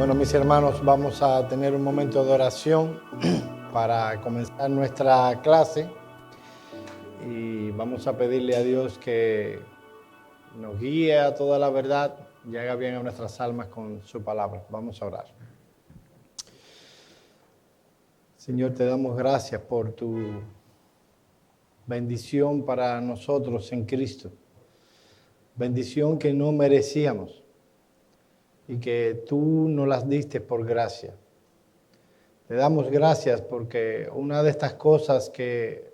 Bueno, mis hermanos, vamos a tener un momento de oración para comenzar nuestra clase y vamos a pedirle a Dios que nos guíe a toda la verdad y haga bien a nuestras almas con su palabra. Vamos a orar. Señor, te damos gracias por tu bendición para nosotros en Cristo. Bendición que no merecíamos y que tú nos las diste por gracia. Te damos gracias porque una de estas cosas que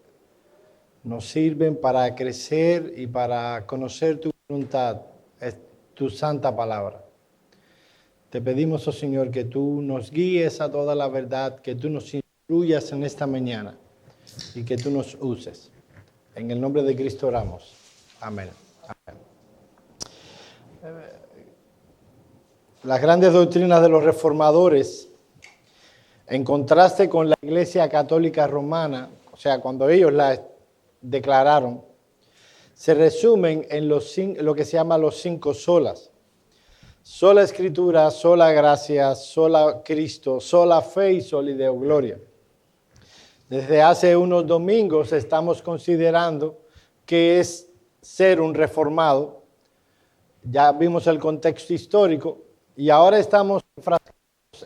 nos sirven para crecer y para conocer tu voluntad es tu santa palabra. Te pedimos, oh Señor, que tú nos guíes a toda la verdad, que tú nos instruyas en esta mañana y que tú nos uses. En el nombre de Cristo oramos. Amén. Amén. Las grandes doctrinas de los reformadores, en contraste con la Iglesia Católica Romana, o sea, cuando ellos la declararon, se resumen en lo que se llama los 5 solas. Sola Escritura, sola gracia, sola Cristo, sola fe y sola Deo Gloria. Desde hace unos domingos estamos considerando qué es ser un reformado. Ya vimos el contexto histórico y ahora estamos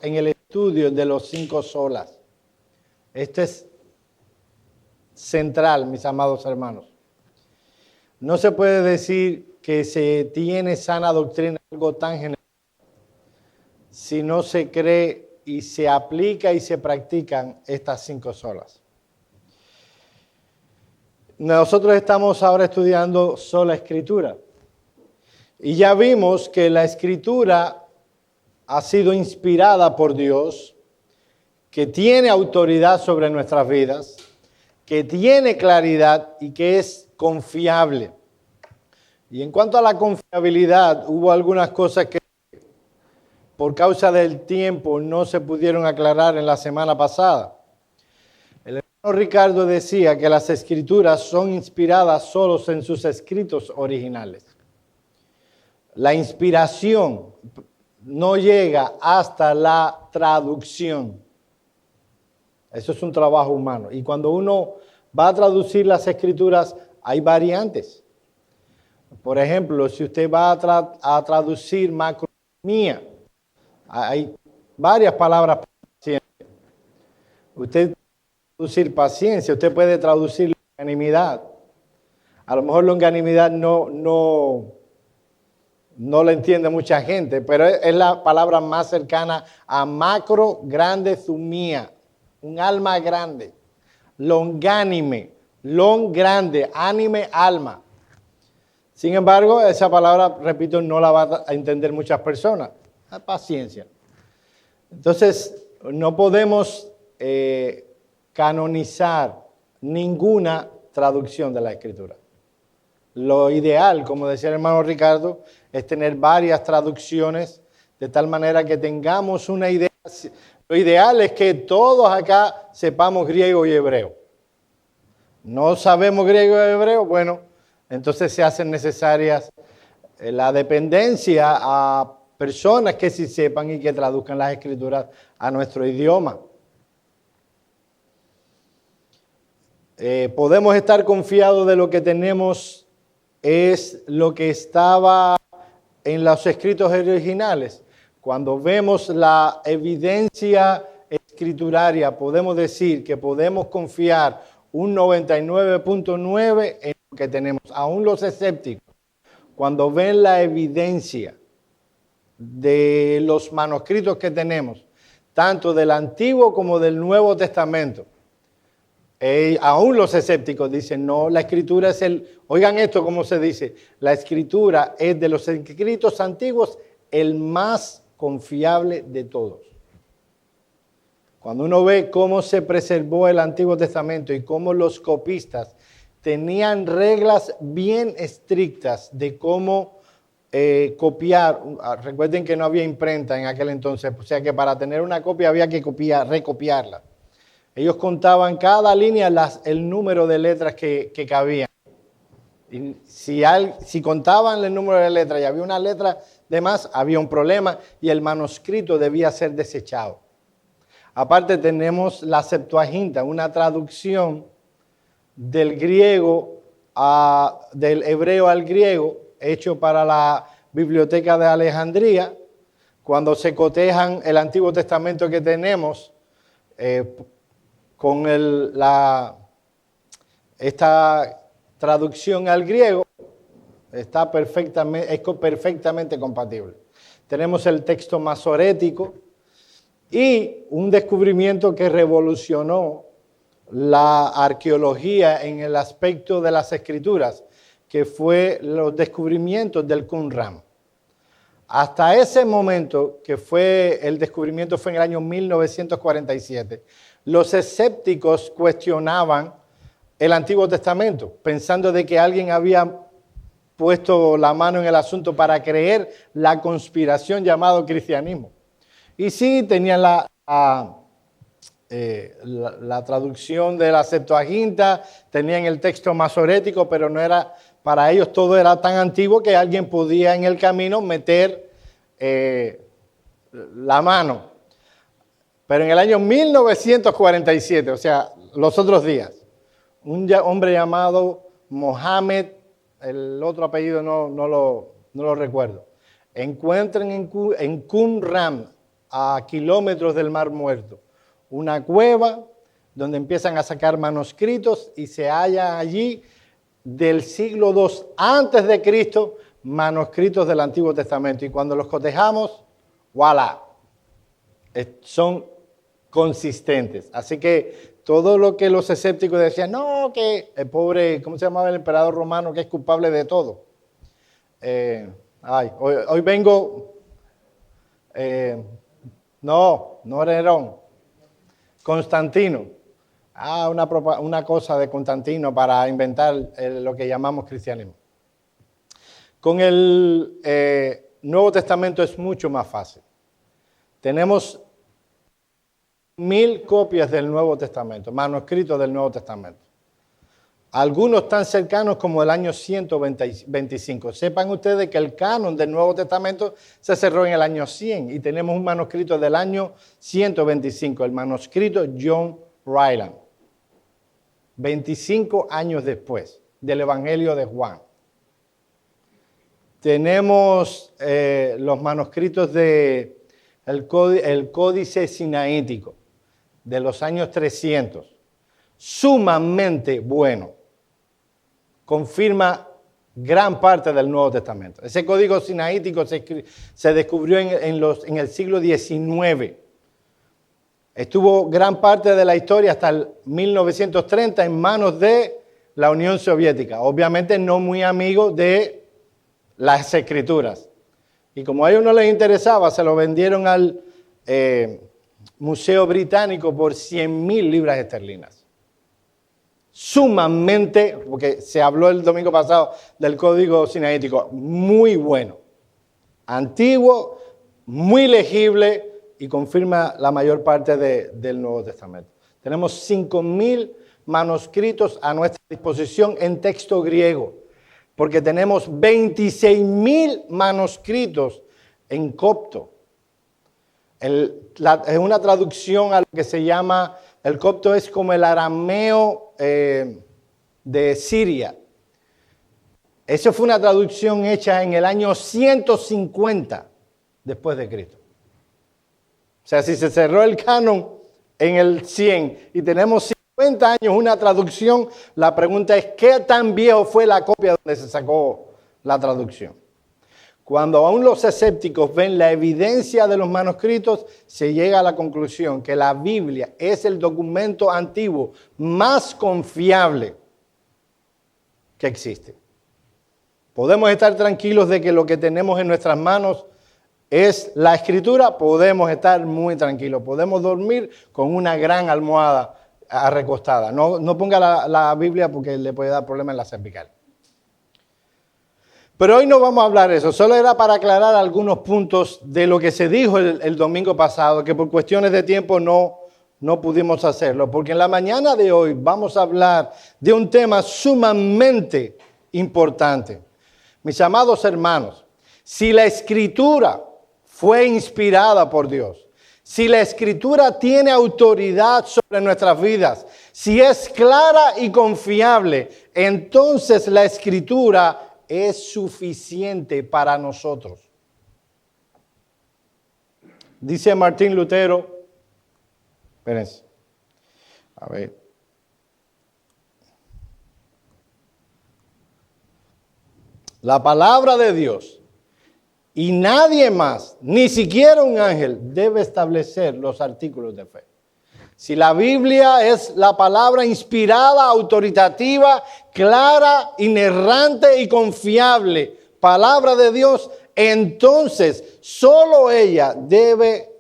en el estudio de los 5 solas. Esto es central, mis amados hermanos. No se puede decir que se tiene sana doctrina, algo tan general, si no se cree y se aplica y se practican estas 5 solas. Nosotros estamos ahora estudiando sola Escritura. Y ya vimos que la Escritura ha sido inspirada por Dios, que tiene autoridad sobre nuestras vidas, que tiene claridad y que es confiable. Y en cuanto a la confiabilidad, hubo algunas cosas que por causa del tiempo no se pudieron aclarar en la semana pasada. El hermano Ricardo decía que las Escrituras son inspiradas solos en sus escritos originales. La inspiración no llega hasta la traducción. Eso es un trabajo humano. Y cuando uno va a traducir las Escrituras, hay variantes. Por ejemplo, si usted va a traducir macroeconomía, hay varias palabras para paciencia. Usted puede traducir paciencia, usted puede traducir longanimidad. A lo mejor longanimidad no la entiende mucha gente, pero es la palabra más cercana a macro, grande, zumía, un alma grande. Longánime, long, grande, ánime, alma. Sin embargo, esa palabra, repito, no la va a entender muchas personas. Paciencia. Entonces, no podemos canonizar ninguna traducción de la Escritura. Lo ideal, como decía el hermano Ricardo, es tener varias traducciones de tal manera que tengamos una idea. Lo ideal es que todos acá sepamos griego y hebreo. ¿No sabemos griego y hebreo? Bueno, entonces se hacen necesarias la dependencia a personas que sí sepan y que traduzcan las Escrituras a nuestro idioma. Podemos estar confiados de lo que tenemos es lo que estaba en los escritos originales. Cuando vemos la evidencia escrituraria, podemos decir que podemos confiar un 99.9 en lo que tenemos. Aún los escépticos, cuando ven la evidencia de los manuscritos que tenemos, tanto del Antiguo como del Nuevo Testamento, aún los escépticos dicen, no, la Escritura es oigan esto como se dice, la Escritura es de los escritos antiguos el más confiable de todos. Cuando uno ve cómo se preservó el Antiguo Testamento y cómo los copistas tenían reglas bien estrictas de cómo copiar, recuerden que no había imprenta en aquel entonces, o sea que para tener una copia había que recopiarla. Ellos contaban cada línea el número de letras que cabían. Y si contaban el número de letras y había una letra de más, había un problema y el manuscrito debía ser desechado. Aparte tenemos la Septuaginta, una traducción del griego del hebreo al griego, hecho para la Biblioteca de Alejandría. Cuando se cotejan el Antiguo Testamento que tenemos con esta traducción al griego, es perfectamente compatible. Tenemos el texto masorético y un descubrimiento que revolucionó la arqueología en el aspecto de las escrituras, que fue los descubrimientos del Qumran. Hasta ese momento, que fue el descubrimiento fue en el año 1947, los escépticos cuestionaban el Antiguo Testamento, pensando de que alguien había puesto la mano en el asunto para creer la conspiración llamado cristianismo. Y sí, tenían la traducción de la Septuaginta, tenían el texto masorético, pero no era, para ellos todo era tan antiguo que alguien podía en el camino meter la mano. Pero en el año 1947, o sea, los otros días, un hombre llamado Mohammed, el otro apellido no lo recuerdo, encuentran en Qumran, a kilómetros del Mar Muerto, una cueva donde empiezan a sacar manuscritos y se halla allí del siglo II antes de Cristo manuscritos del Antiguo Testamento. Y cuando los cotejamos, ¡voilà! Son consistentes. Así que todo lo que los escépticos decían, no, que el pobre, ¿cómo se llamaba el emperador romano que es culpable de todo? Hoy vengo... No Nerón, Constantino. Una cosa de Constantino para inventar lo que llamamos cristianismo. Con el Nuevo Testamento es mucho más fácil. Tenemos 1000 copias del Nuevo Testamento, manuscritos del Nuevo Testamento. Algunos tan cercanos como el año 125. Sepan ustedes que el canon del Nuevo Testamento se cerró en el año 100 y tenemos un manuscrito del año 125, el manuscrito John Ryland, 25 años después del Evangelio de Juan. Tenemos los manuscritos del Códice Sinaítico de los años 300, sumamente bueno. Confirma gran parte del Nuevo Testamento. Ese código sinaítico se descubrió en el siglo XIX. Estuvo gran parte de la historia hasta el 1930 en manos de la Unión Soviética. Obviamente no muy amigo de las Escrituras. Y como a ellos no les interesaba, se lo vendieron al Museo Británico por 100,000 libras esterlinas. Sumamente, porque se habló el domingo pasado del código sinaítico, muy bueno, antiguo, muy legible y confirma la mayor parte del Nuevo Testamento. Tenemos 5,000 manuscritos a nuestra disposición en texto griego, porque tenemos 26,000 manuscritos en copto. Es una traducción a lo que se llama, el copto es como el arameo de Siria. Eso fue una traducción hecha en el año 150 después de Cristo. O sea, si se cerró el canon en el 100 y tenemos 50 años una traducción, la pregunta es, ¿qué tan viejo fue la copia donde se sacó la traducción? Cuando aún los escépticos ven la evidencia de los manuscritos, se llega a la conclusión que la Biblia es el documento antiguo más confiable que existe. ¿Podemos estar tranquilos de que lo que tenemos en nuestras manos es la Escritura? Podemos estar muy tranquilos. Podemos dormir con una gran almohada recostada. No ponga la Biblia porque le puede dar problemas en la cervical. Pero hoy no vamos a hablar de eso, solo era para aclarar algunos puntos de lo que se dijo el domingo pasado, que por cuestiones de tiempo no pudimos hacerlo, porque en la mañana de hoy vamos a hablar de un tema sumamente importante. Mis amados hermanos, si la Escritura fue inspirada por Dios, si la Escritura tiene autoridad sobre nuestras vidas, si es clara y confiable, entonces la Escritura es suficiente para nosotros. Dice Martín Lutero, espérense, a ver. La palabra de Dios y nadie más, ni siquiera un ángel, debe establecer los artículos de fe. Si la Biblia es la palabra inspirada, autoritativa, clara, inerrante y confiable, palabra de Dios, entonces solo ella debe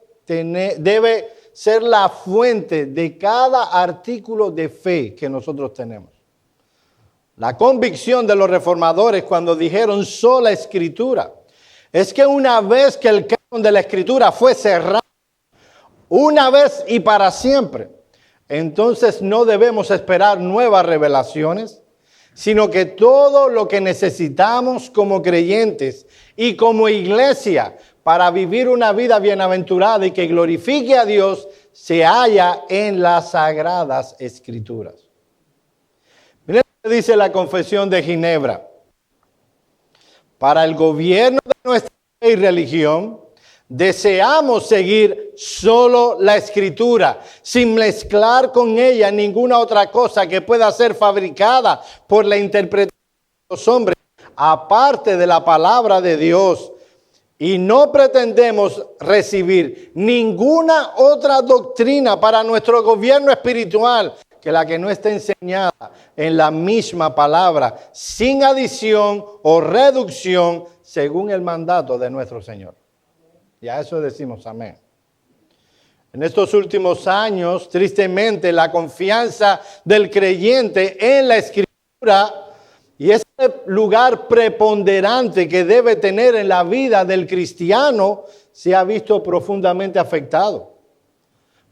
ser la fuente de cada artículo de fe que nosotros tenemos. La convicción de los reformadores cuando dijeron sola Escritura es que una vez que el canon de la Escritura fue cerrado, una vez y para siempre, entonces no debemos esperar nuevas revelaciones, sino que todo lo que necesitamos como creyentes y como iglesia para vivir una vida bienaventurada y que glorifique a Dios se halla en las Sagradas Escrituras. Miren lo que dice la Confesión de Ginebra. Para el gobierno de nuestra fe y religión, deseamos seguir solo la Escritura, sin mezclar con ella ninguna otra cosa que pueda ser fabricada por la interpretación de los hombres, aparte de la palabra de Dios. Y no pretendemos recibir ninguna otra doctrina para nuestro gobierno espiritual que la que no esté enseñada en la misma palabra, sin adición o reducción, según el mandato de nuestro Señor. Y a eso decimos amén. En estos últimos años, tristemente, la confianza del creyente en la Escritura y ese lugar preponderante que debe tener en la vida del cristiano se ha visto profundamente afectado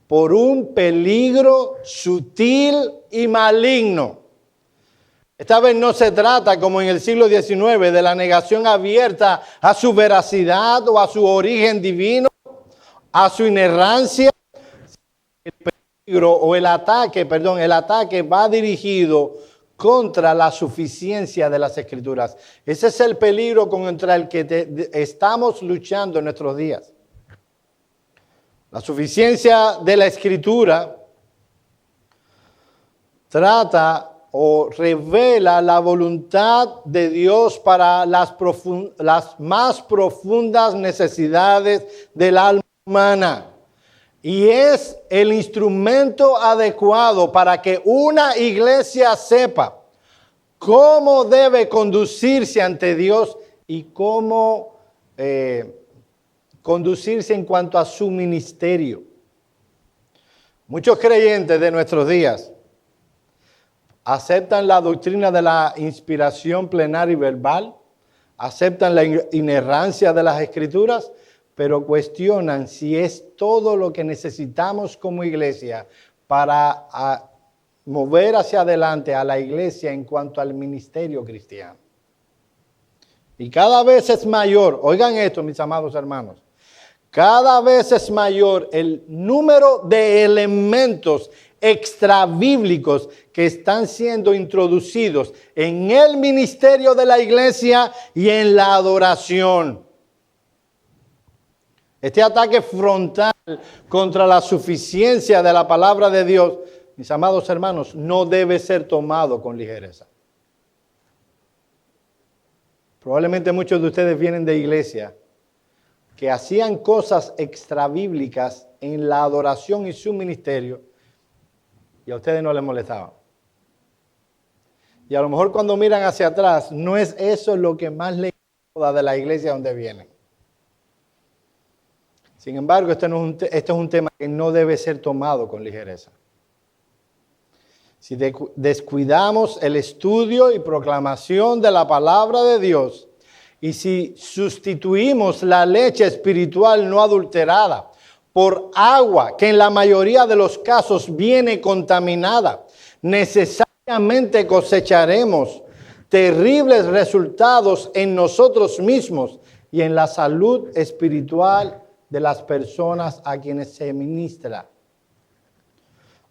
por un peligro sutil y maligno. Esta vez no se trata, como en el siglo XIX, de la negación abierta a su veracidad o a su origen divino, a su inerrancia. El peligro o el ataque va dirigido contra la suficiencia de las Escrituras. Ese es el peligro contra el que estamos luchando en nuestros días. La suficiencia de la Escritura trata o revela la voluntad de Dios para las más profundas necesidades del alma humana. Y es el instrumento adecuado para que una iglesia sepa cómo debe conducirse ante Dios y cómo conducirse en cuanto a su ministerio. Muchos creyentes de nuestros días aceptan la doctrina de la inspiración plenaria y verbal, aceptan la inerrancia de las Escrituras, pero cuestionan si es todo lo que necesitamos como iglesia para mover hacia adelante a la iglesia en cuanto al ministerio cristiano. Y cada vez es mayor, oigan esto, mis amados hermanos, cada vez es mayor el número de elementos extrabíblicos que están siendo introducidos en el ministerio de la iglesia y en la adoración. Este ataque frontal contra la suficiencia de la palabra de Dios, mis amados hermanos, no debe ser tomado con ligereza. Probablemente muchos de ustedes vienen de iglesia que hacían cosas extrabíblicas en la adoración y su ministerio y a ustedes no les molestaban. Y a lo mejor cuando miran hacia atrás, no es eso lo que más les incomoda de la iglesia donde vienen. Sin embargo, este es un tema que no debe ser tomado con ligereza. Si descuidamos el estudio y proclamación de la palabra de Dios, y si sustituimos la leche espiritual no adulterada por agua, que en la mayoría de los casos viene contaminada, necesariamente cosecharemos terribles resultados en nosotros mismos y en la salud espiritual de las personas a quienes se ministra.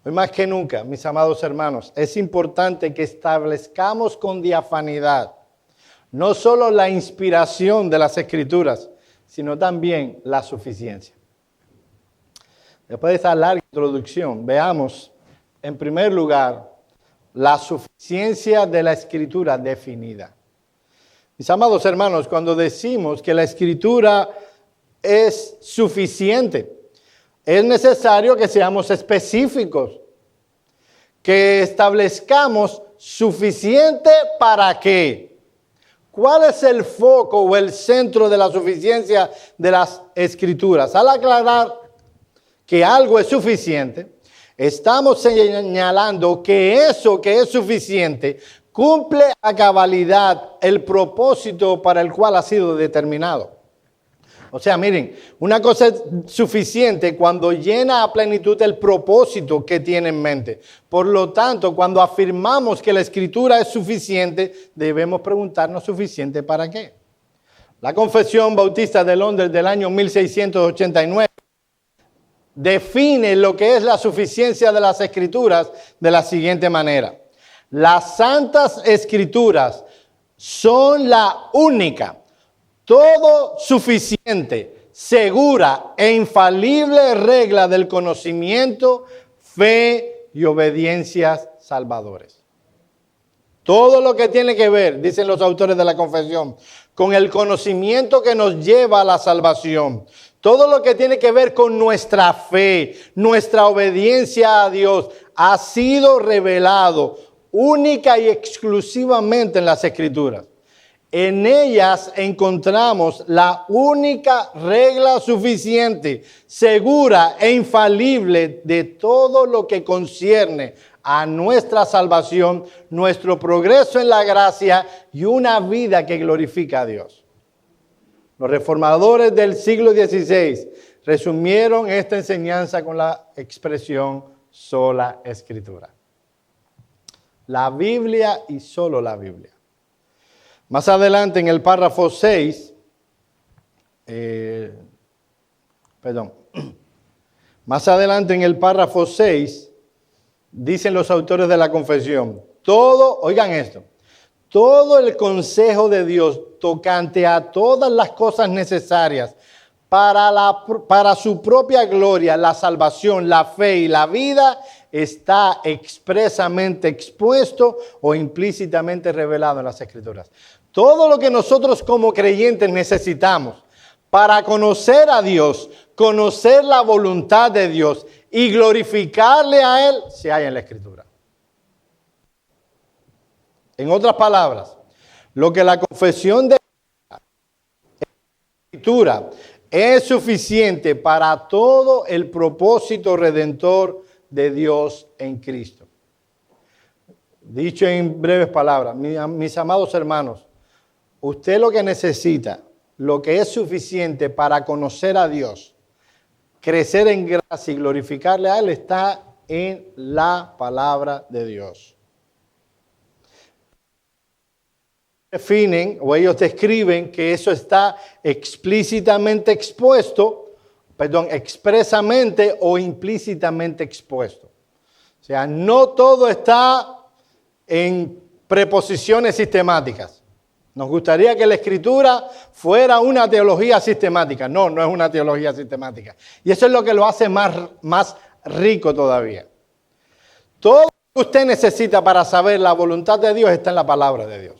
Hoy más que nunca, mis amados hermanos, es importante que establezcamos con diafanidad no solo la inspiración de las Escrituras, sino también la suficiencia. Después de esta larga introducción, veamos, en primer lugar, la suficiencia de la Escritura definida. Mis amados hermanos, cuando decimos que la Escritura es suficiente, es necesario que seamos específicos, que establezcamos suficiente para qué. ¿Cuál es el foco o el centro de la suficiencia de las Escrituras? Al aclarar que algo es suficiente, estamos señalando que eso que es suficiente cumple a cabalidad el propósito para el cual ha sido determinado. O sea, miren, una cosa es suficiente cuando llena a plenitud el propósito que tiene en mente. Por lo tanto, cuando afirmamos que la Escritura es suficiente, debemos preguntarnos ¿suficiente para qué? La Confesión Bautista de Londres del año 1689 define lo que es la suficiencia de las Escrituras de la siguiente manera. Las Santas Escrituras son la única, todo suficiente, segura e infalible regla del conocimiento, fe y obediencias salvadores. Todo lo que tiene que ver, dicen los autores de la confesión, con el conocimiento que nos lleva a la salvación. Todo lo que tiene que ver con nuestra fe, nuestra obediencia a Dios, ha sido revelado única y exclusivamente en las Escrituras. En ellas encontramos la única regla suficiente, segura e infalible de todo lo que concierne a nuestra salvación, nuestro progreso en la gracia y una vida que glorifica a Dios. Los reformadores del siglo XVI resumieron esta enseñanza con la expresión sola Escritura. La Biblia y solo la Biblia. Más adelante en el párrafo 6, más adelante en el párrafo 6, dicen los autores de la confesión, oigan esto, todo el consejo de Dios tocante a todas las cosas necesarias para su propia gloria, la salvación, la fe y la vida, está expresamente expuesto o implícitamente revelado en las Escrituras. Todo lo que nosotros como creyentes necesitamos para conocer a Dios, conocer la voluntad de Dios y glorificarle a Él, se halla en la Escritura. En otras palabras, lo que la confesión de la Escritura es suficiente para todo el propósito redentor de Dios en Cristo. Dicho en breves palabras, mis amados hermanos, usted lo que necesita, lo que es suficiente para conocer a Dios, crecer en gracia y glorificarle a Él, está en la palabra de Dios. Definen o ellos describen que eso está expresamente o implícitamente expuesto. O sea, no todo está en preposiciones sistemáticas. Nos gustaría que la Escritura fuera una teología sistemática. No, no es una teología sistemática. Y eso es lo que lo hace más rico todavía. Todo lo que usted necesita para saber la voluntad de Dios está en la palabra de Dios.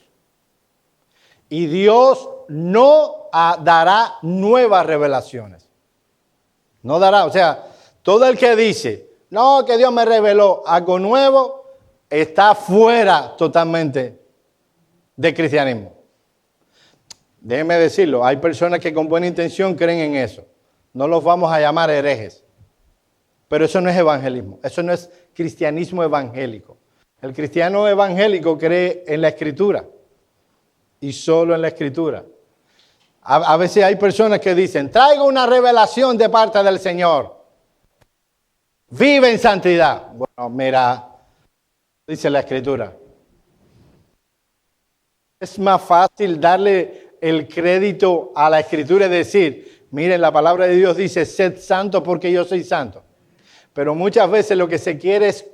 Y Dios no dará nuevas revelaciones. No dará, o sea, todo el que dice, no, que Dios me reveló algo nuevo, está fuera totalmente del cristianismo. Déjenme decirlo, hay personas que con buena intención creen en eso. No los vamos a llamar herejes. Pero eso no es evangelismo, eso no es cristianismo evangélico. El cristiano evangélico cree en la Escritura y solo en la Escritura. A veces hay personas que dicen, traigo una revelación de parte del Señor. Vive en santidad. Bueno, mira, dice la Escritura. Es más fácil darle el crédito a la Escritura y decir, miren, la palabra de Dios dice, sed santo porque yo soy santo. Pero muchas veces lo que se quiere es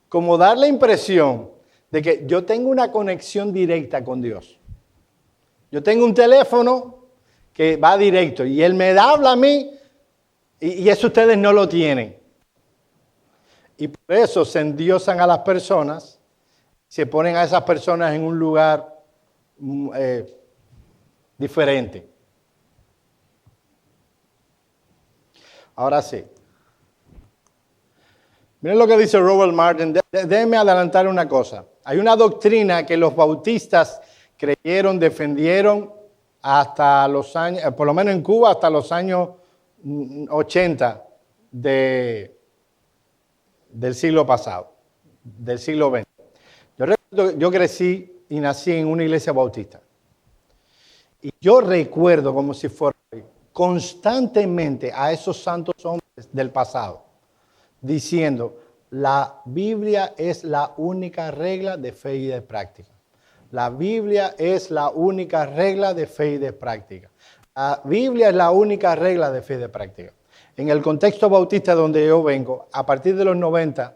como dar la impresión de que yo tengo una conexión directa con Dios. Yo tengo un teléfono que va directo y Él me habla a mí y eso ustedes no lo tienen. Y por eso se endiosan a las personas, se ponen a esas personas en un lugar diferente. Ahora sí. Miren lo que dice Robert Martin. Déjenme adelantar una cosa. Hay una doctrina que los bautistas creyeron, defendieron hasta los años, por lo menos en Cuba, hasta los años 80 del siglo pasado, del siglo XX. Yo crecí y nací en una iglesia bautista. Y yo recuerdo como si fuera constantemente a esos santos hombres del pasado diciendo, la Biblia es la única regla de fe y de práctica. La Biblia es la única regla de fe y de práctica. La Biblia es la única regla de fe y de práctica. En el contexto bautista donde yo vengo, a partir de los 90,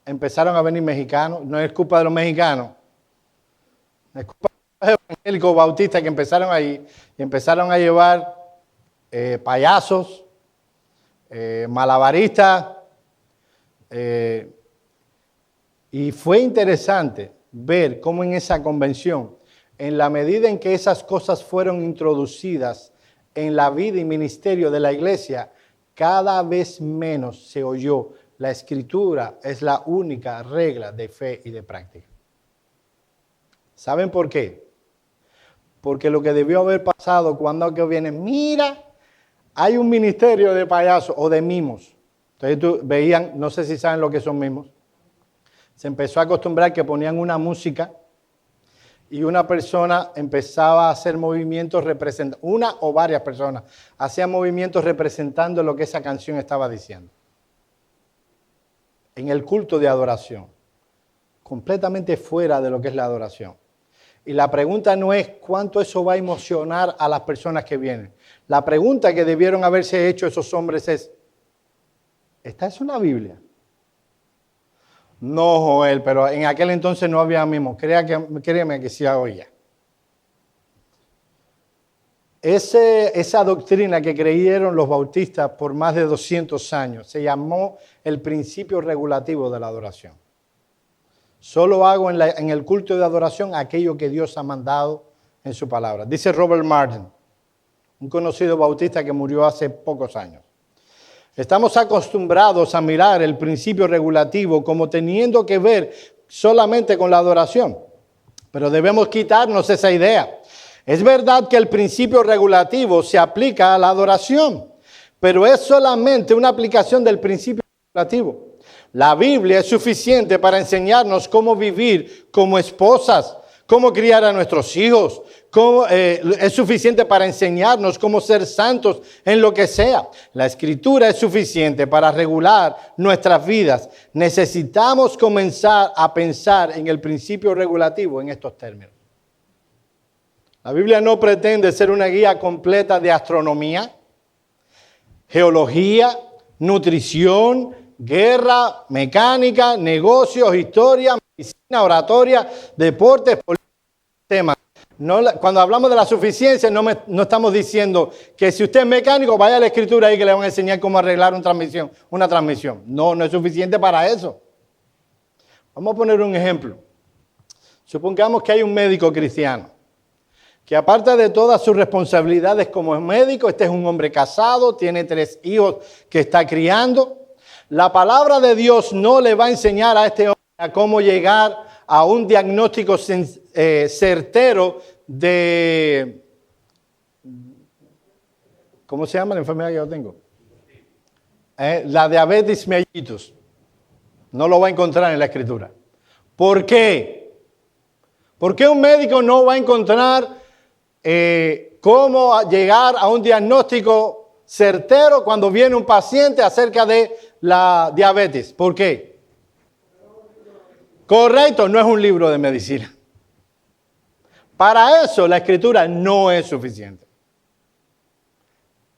empezaron a venir mexicanos. No es culpa de los mexicanos. Es culpa de los evangélicos bautistas que empezaron ahí y empezaron a llevar payasos, malabaristas. Y fue interesante ver cómo en esa convención, en la medida en que esas cosas fueron introducidas en la vida y ministerio de la iglesia, cada vez menos se oyó la Escritura es la única regla de fe y de práctica. ¿Saben por qué? Porque lo que debió haber pasado cuando viene, mira, hay un ministerio de payasos o de mimos. Entonces veían, no sé si saben lo que son mimos. Se empezó a acostumbrar que ponían una música y una persona empezaba a hacer movimientos representando, una o varias personas hacían movimientos representando lo que esa canción estaba diciendo. En el culto de adoración, completamente fuera de lo que es la adoración. Y la pregunta no es cuánto eso va a emocionar a las personas que vienen. La pregunta que debieron haberse hecho esos hombres es, ¿está eso en la Biblia? No, Joel, pero en aquel entonces no había mimos. Créeme que sí oía. Esa doctrina que creyeron los bautistas por más de 200 años se llamó el principio regulativo de la adoración. Solo hago en el culto de adoración aquello que Dios ha mandado en su palabra. Dice Robert Martin, un conocido bautista que murió hace pocos años. Estamos acostumbrados a mirar el principio regulativo como teniendo que ver solamente con la adoración, pero debemos quitarnos esa idea. Es verdad que el principio regulativo se aplica a la adoración, pero es solamente una aplicación del principio regulativo. La Biblia es suficiente para enseñarnos cómo vivir como esposas, cómo criar a nuestros hijos, es suficiente para enseñarnos cómo ser santos en lo que sea. La Escritura es suficiente para regular nuestras vidas. Necesitamos comenzar a pensar en el principio regulativo en estos términos. La Biblia no pretende ser una guía completa de astronomía, geología, nutrición, guerra, mecánica, negocios, historia, medicina, oratoria, deportes, política, temas. No, cuando hablamos de la suficiencia, no estamos diciendo que si usted es mecánico, vaya a la Escritura ahí que le van a enseñar cómo arreglar una transmisión. No es suficiente para eso. Vamos a poner un ejemplo. Supongamos que hay un médico cristiano, que aparte de todas sus responsabilidades como médico, este es un hombre casado, tiene 3 hijos que está criando. La palabra de Dios no le va a enseñar a este hombre a cómo llegar a un diagnóstico certero de... ¿Cómo se llama la enfermedad que yo tengo? La diabetes mellitus. No lo va a encontrar en la Escritura. ¿Por qué? ¿Por qué un médico no va a encontrar cómo llegar a un diagnóstico certero cuando viene un paciente acerca de la diabetes? ¿Por qué? Correcto, no es un libro de medicina. Para eso la Escritura no es suficiente.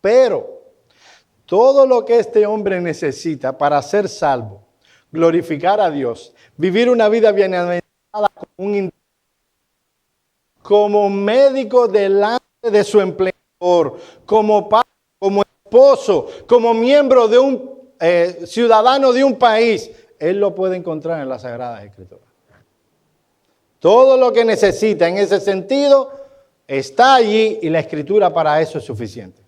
Pero todo lo que este hombre necesita para ser salvo, glorificar a Dios, vivir una vida bienaventurada como médico delante de su empleador, como padre, como esposo, como miembro de un ciudadano de un país, él lo puede encontrar en las Sagradas Escrituras. Todo lo que necesita en ese sentido está allí y la Escritura para eso es suficiente.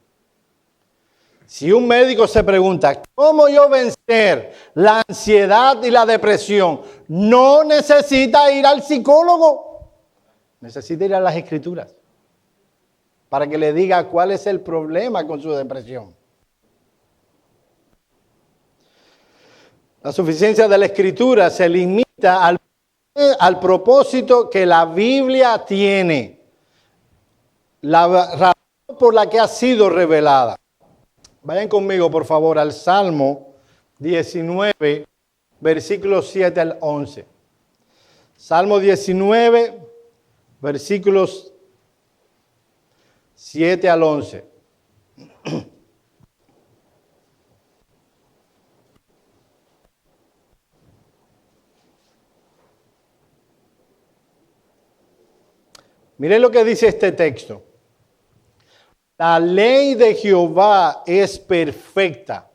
Si un médico se pregunta, ¿cómo yo vencer la ansiedad y la depresión? No necesita ir al psicólogo, necesita ir a las Escrituras para que le diga cuál es el problema con su depresión. La suficiencia de la Escritura se limita al propósito que la Biblia tiene, la razón por la que ha sido revelada. Vayan conmigo, por favor, al Salmo 19, versículos 7 al 11. Salmo 19, versículos 7 al 11. Miren lo que dice este texto. La ley de Jehová es perfecta.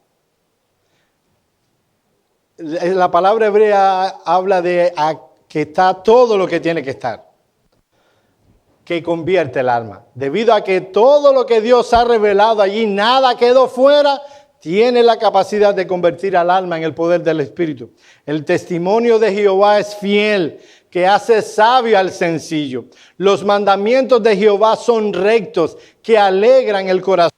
La palabra hebrea habla de que está todo lo que tiene que estar, que convierte el alma. Debido a que todo lo que Dios ha revelado allí, nada quedó fuera, tiene la capacidad de convertir al alma en el poder del Espíritu. El testimonio de Jehová es fiel, que hace sabio al sencillo. Los mandamientos de Jehová son rectos, que alegran el corazón.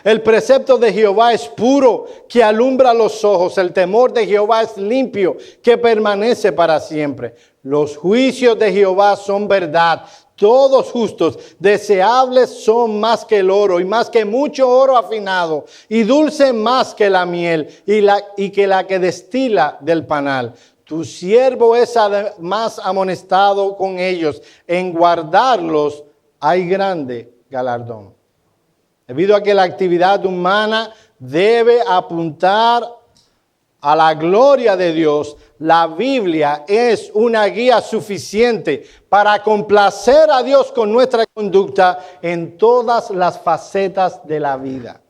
El precepto de Jehová es puro, que alumbra los ojos. El temor de Jehová es limpio, que permanece para siempre. Los juicios de Jehová son verdad, todos justos. Deseables son más que el oro y más que mucho oro afinado, y dulce más que la miel y que la que destila del panal. Tu siervo es además amonestado con ellos. En guardarlos hay grande galardón. Debido a que la actividad humana debe apuntar a la gloria de Dios, la Biblia es una guía suficiente para complacer a Dios con nuestra conducta en todas las facetas de la vida.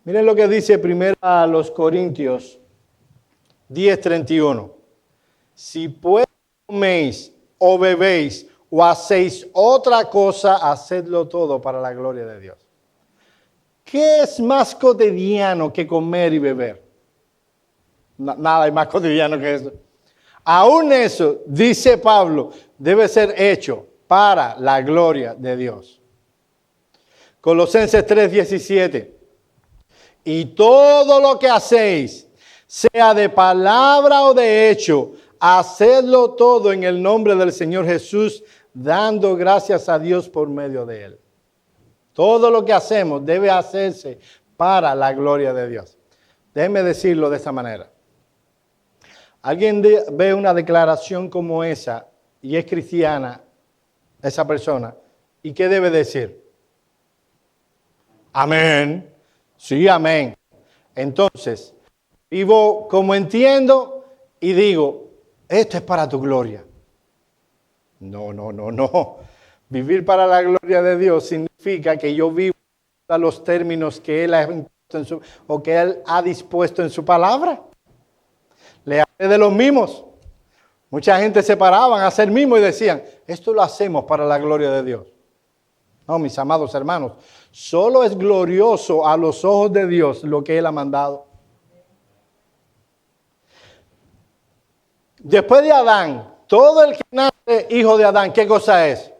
Miren lo que dice primero a los Corintios 10:31. Si pues coméis o bebéis o hacéis otra cosa, hacedlo todo para la gloria de Dios. ¿Qué es más cotidiano que comer y beber? Nada hay más cotidiano que eso. Aún eso, dice Pablo, debe ser hecho para la gloria de Dios. Colosenses 3:17. Y todo lo que hacéis, sea de palabra o de hecho, hacedlo todo en el nombre del Señor Jesús, dando gracias a Dios por medio de Él. Todo lo que hacemos debe hacerse para la gloria de Dios. Déjenme decirlo de esta manera. Alguien ve una declaración como esa y es cristiana, esa persona, ¿y qué debe decir? Amén. Sí, amén. Entonces, vivo como entiendo y digo, esto es para tu gloria. No. Vivir para la gloria de Dios significa que yo vivo a los términos que Él ha impuesto o que Él ha dispuesto en su palabra. Le hablé de los mimos. Mucha gente se paraban a hacer mimos y decían, esto lo hacemos para la gloria de Dios. No, mis amados hermanos, solo es glorioso a los ojos de Dios lo que Él ha mandado. Después de Adán, todo el que nace hijo de Adán, ¿qué cosa es?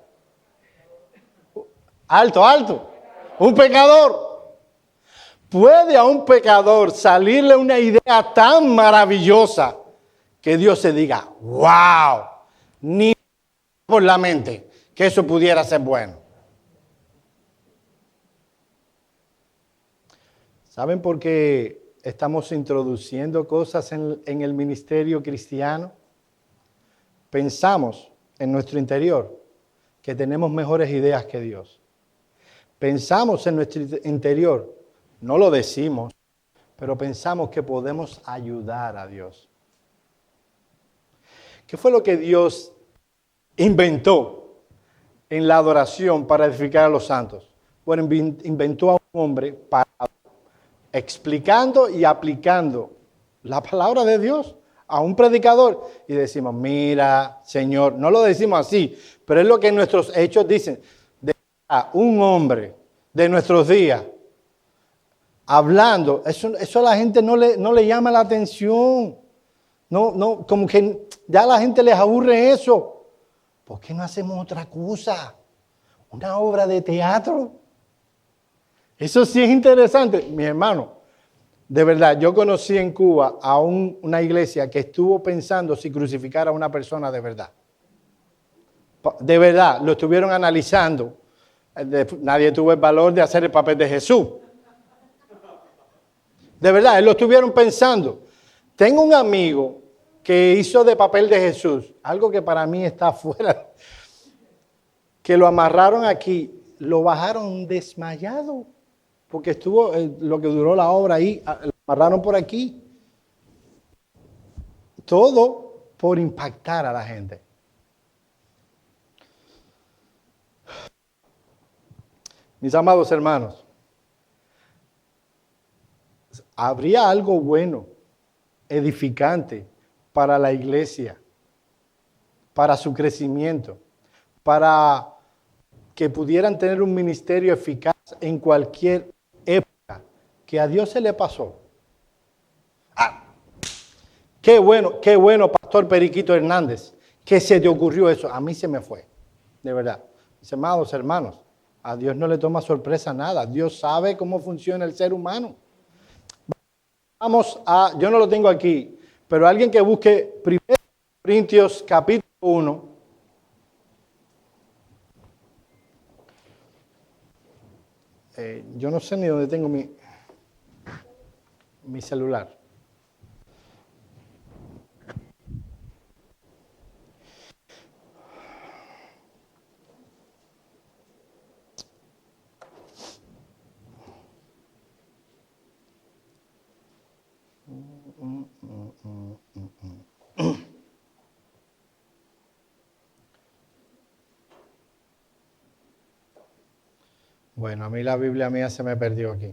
Alto. Un pecador. ¿Puede a un pecador salirle una idea tan maravillosa que Dios se diga, wow, ni por la mente que eso pudiera ser bueno? ¿Saben por qué estamos introduciendo cosas en el ministerio cristiano? Pensamos en nuestro interior, que tenemos mejores ideas que Dios. Pensamos en nuestro interior, no lo decimos, pero pensamos que podemos ayudar a Dios. ¿Qué fue lo que Dios inventó en la adoración para edificar a los santos? Bueno, inventó a un hombre para explicando y aplicando la palabra de Dios a un predicador. Y decimos, mira, Señor, no lo decimos así, pero es lo que nuestros hechos dicen. De un hombre de nuestros días hablando, eso a la gente no le llama la atención. No, como que ya a la gente les aburre eso. ¿Por qué no hacemos otra cosa? Una obra de teatro. Eso sí es interesante, mi hermano. De verdad, yo conocí en Cuba a una iglesia que estuvo pensando si crucificar a una persona de verdad. De verdad, lo estuvieron analizando. Nadie tuvo el valor de hacer el papel de Jesús. De verdad, lo estuvieron pensando. Tengo un amigo que hizo de papel de Jesús, algo que para mí está fuera, que lo amarraron aquí, lo bajaron desmayado, porque estuvo lo que duró la obra ahí, lo amarraron por aquí. Todo por impactar a la gente. Mis amados hermanos, ¿habría algo bueno, edificante para la iglesia, para su crecimiento, para que pudieran tener un ministerio eficaz en cualquier época que a Dios se le pasó? Qué bueno, Pastor Periquito Hernández, que se te ocurrió eso. A mí se me fue, de verdad. Mis amados hermanos, a Dios no le toma sorpresa nada. Dios sabe cómo funciona el ser humano. Yo no lo tengo aquí, pero alguien que busque 1 Corintios capítulo 1. Yo no sé ni dónde tengo mi celular. Bueno, a mí la Biblia mía se me perdió aquí.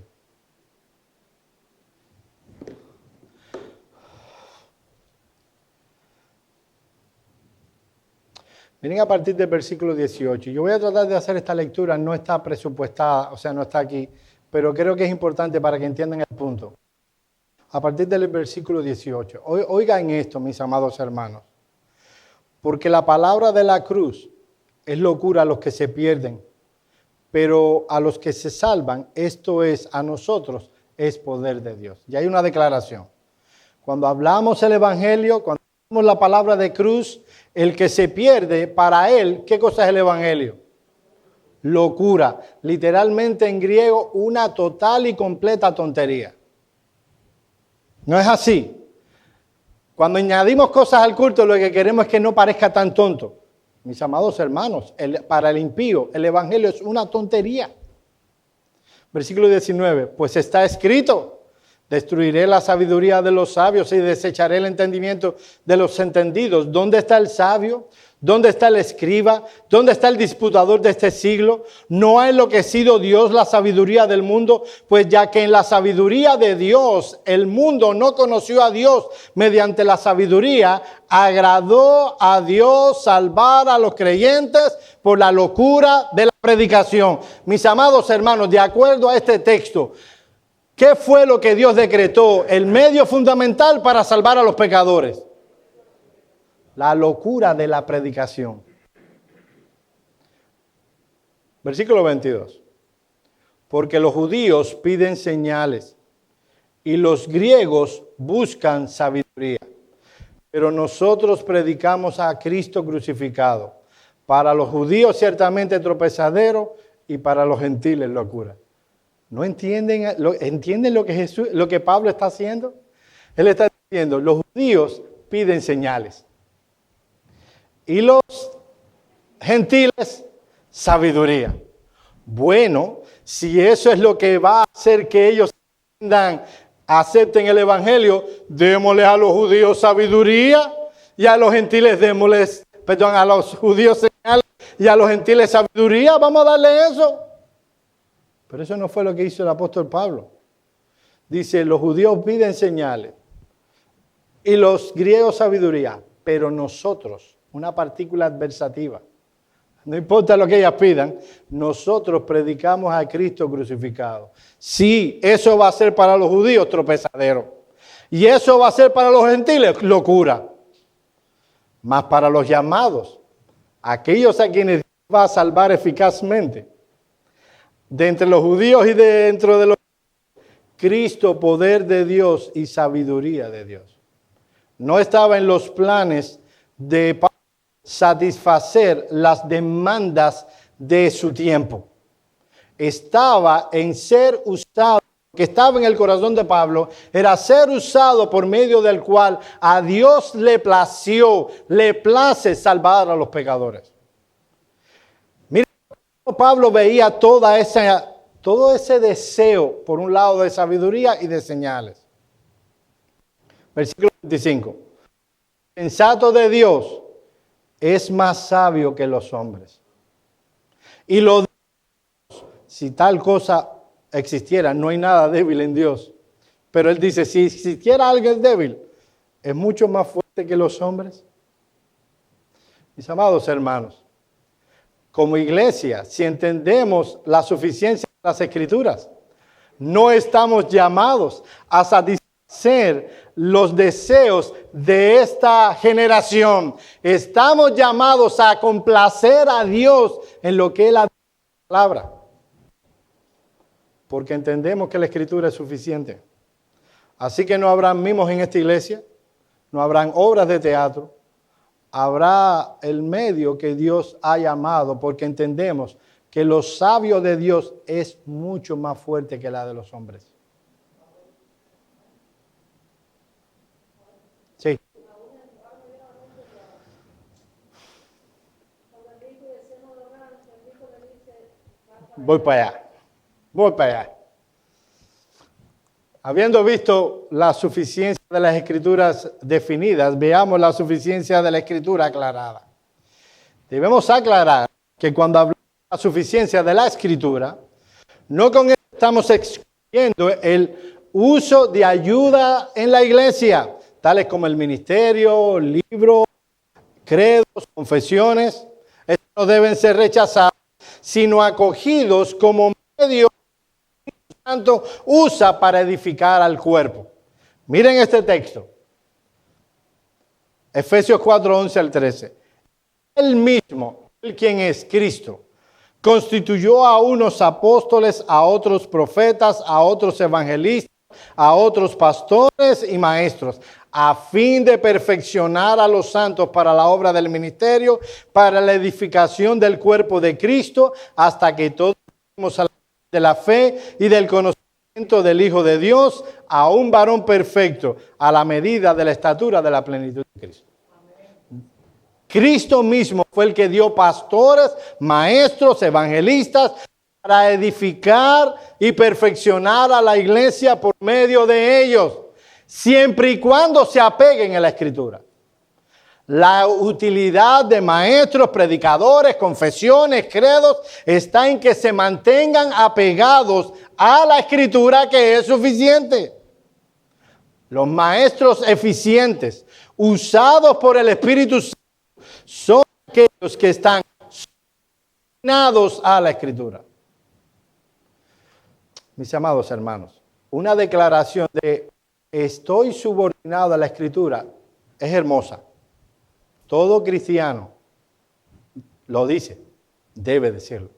Miren a partir del versículo 18. Yo voy a tratar de hacer esta lectura, no está presupuestada, o sea, no está aquí, pero creo que es importante para que entiendan el punto. A partir del versículo 18. Oigan esto, mis amados hermanos. Porque la palabra de la cruz es locura a los que se pierden, pero a los que se salvan, esto es, a nosotros, es poder de Dios. Y hay una declaración. Cuando hablamos el evangelio, cuando hablamos la palabra de cruz, el que se pierde, para él, ¿qué cosa es el evangelio? Locura. Literalmente en griego, una total y completa tontería. ¿No es así? Cuando añadimos cosas al culto, lo que queremos es que no parezca tan tonto. Mis amados hermanos, para el impío, el evangelio es una tontería. Versículo 19, pues está escrito, destruiré la sabiduría de los sabios y desecharé el entendimiento de los entendidos. ¿Dónde está el sabio? ¿Dónde está el escriba? ¿Dónde está el disputador de este siglo? ¿No ha enloquecido Dios la sabiduría del mundo? Pues ya que en la sabiduría de Dios el mundo no conoció a Dios mediante la sabiduría, agradó a Dios salvar a los creyentes por la locura de la predicación. Mis amados hermanos, de acuerdo a este texto, ¿qué fue lo que Dios decretó? El medio fundamental para salvar a los pecadores. La locura de la predicación. Versículo 22. Porque los judíos piden señales y los griegos buscan sabiduría. Pero nosotros predicamos a Cristo crucificado. Para los judíos ciertamente tropezadero y para los gentiles locura. ¿No entienden? ¿Entienden lo que Pablo está haciendo? Él está diciendo, los judíos piden señales. Y los gentiles sabiduría. Bueno, si eso es lo que va a hacer que ellos acepten el evangelio, démosle a los judíos sabiduría y a los gentiles a los judíos señales y a los gentiles sabiduría, vamos a darle eso. Pero eso no fue lo que hizo el apóstol Pablo. Dice, los judíos piden señales y los griegos sabiduría, pero nosotros, una partícula adversativa, no importa lo que ellas pidan, nosotros predicamos a Cristo crucificado. Sí, eso va a ser para los judíos tropezadero. Y eso va a ser para los gentiles locura. Mas para los llamados, aquellos a quienes Dios va a salvar eficazmente, de entre los judíos y de dentro de los Cristo, poder de Dios y sabiduría de Dios. No estaba en los planes de satisfacer las demandas de su tiempo. Estaba en ser usado, lo que estaba en el corazón de Pablo, era ser usado por medio del cual a Dios le place salvar a los pecadores. Mira cómo Pablo veía todo ese deseo, por un lado, de sabiduría y de señales. Versículo 25. El sensato de Dios es más sabio que los hombres. Y si tal cosa existiera, no hay nada débil en Dios. Pero él dice, si existiera alguien débil, es mucho más fuerte que los hombres. Mis amados hermanos, como iglesia, si entendemos la suficiencia de las Escrituras, no estamos llamados a satisfacer los deseos de esta generación. Estamos llamados a complacer a Dios en lo que Él ha dicho en la palabra. Porque entendemos que la Escritura es suficiente. Así que no habrán mimos en esta iglesia, no habrán obras de teatro, habrá el medio que Dios ha llamado, porque entendemos que lo sabio de Dios es mucho más fuerte que la de los hombres. Sí. Voy para allá. Habiendo visto la suficiencia de las Escrituras definidas, veamos la suficiencia de la Escritura aclarada. Debemos aclarar que cuando hablamos de la suficiencia de la Escritura, no con esto estamos excluyendo el uso de ayuda en la iglesia, tales como el ministerio, libros, credos, confesiones. Estos no deben ser rechazados, sino acogidos como medio Santo usa para edificar al cuerpo. Miren este texto. Efesios 4, 11 al 13. Él mismo, él quien es Cristo, constituyó a unos apóstoles, a otros profetas, a otros evangelistas, a otros pastores y maestros, a fin de perfeccionar a los santos para la obra del ministerio, para la edificación del cuerpo de Cristo, hasta que todos lleguemos a de la fe y del conocimiento del Hijo de Dios, a un varón perfecto, a la medida de la estatura de la plenitud de Cristo. Amén. Cristo mismo fue el que dio pastores, maestros, evangelistas, para edificar y perfeccionar a la iglesia por medio de ellos, siempre y cuando se apeguen a la Escritura. La utilidad de maestros, predicadores, confesiones, credos, está en que se mantengan apegados a la Escritura, que es suficiente. Los maestros eficientes, usados por el Espíritu Santo, son aquellos que están subordinados a la Escritura. Mis amados hermanos, una declaración de estoy subordinado a la Escritura es hermosa. Todo cristiano lo dice, debe decirlo.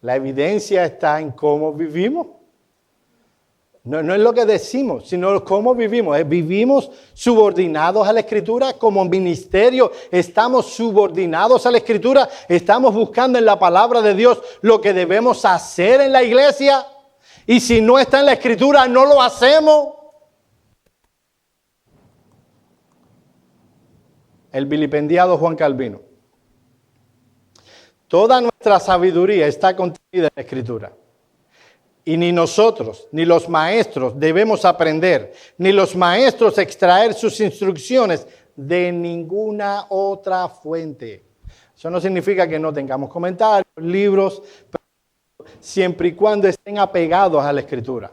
La evidencia está en cómo vivimos. No es lo que decimos, sino cómo vivimos. Vivimos subordinados a la Escritura como ministerio. Estamos subordinados a la Escritura. Estamos buscando en la palabra de Dios lo que debemos hacer en la iglesia. Y si no está en la Escritura, no lo hacemos. El vilipendiado Juan Calvino. Toda nuestra sabiduría está contenida en la Escritura. Y ni nosotros, ni los maestros debemos aprender, ni los maestros extraer sus instrucciones de ninguna otra fuente. Eso no significa que no tengamos comentarios, libros, siempre y cuando estén apegados a la Escritura.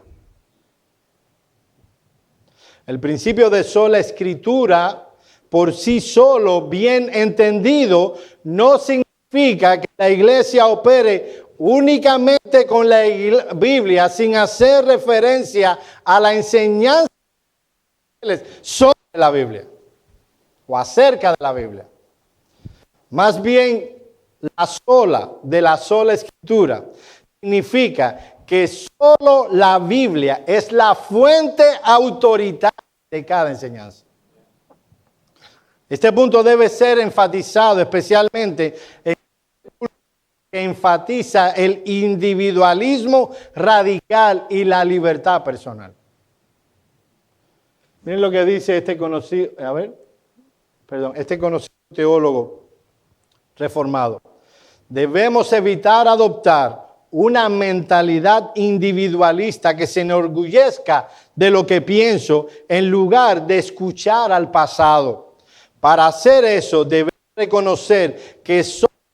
El principio de sola Escritura, por sí solo, bien entendido, no significa que la iglesia opere únicamente con la Biblia sin hacer referencia a la enseñanza sobre la Biblia o acerca de la Biblia. Más bien, de la sola Escritura significa que solo la Biblia es la fuente autoritaria de cada enseñanza. Este punto debe ser enfatizado especialmente en que enfatiza el individualismo radical y la libertad personal. Miren lo que dice este conocido teólogo reformado. Debemos evitar adoptar una mentalidad individualista que se enorgullezca de lo que pienso en lugar de escuchar al pasado. Para hacer eso, debemos reconocer que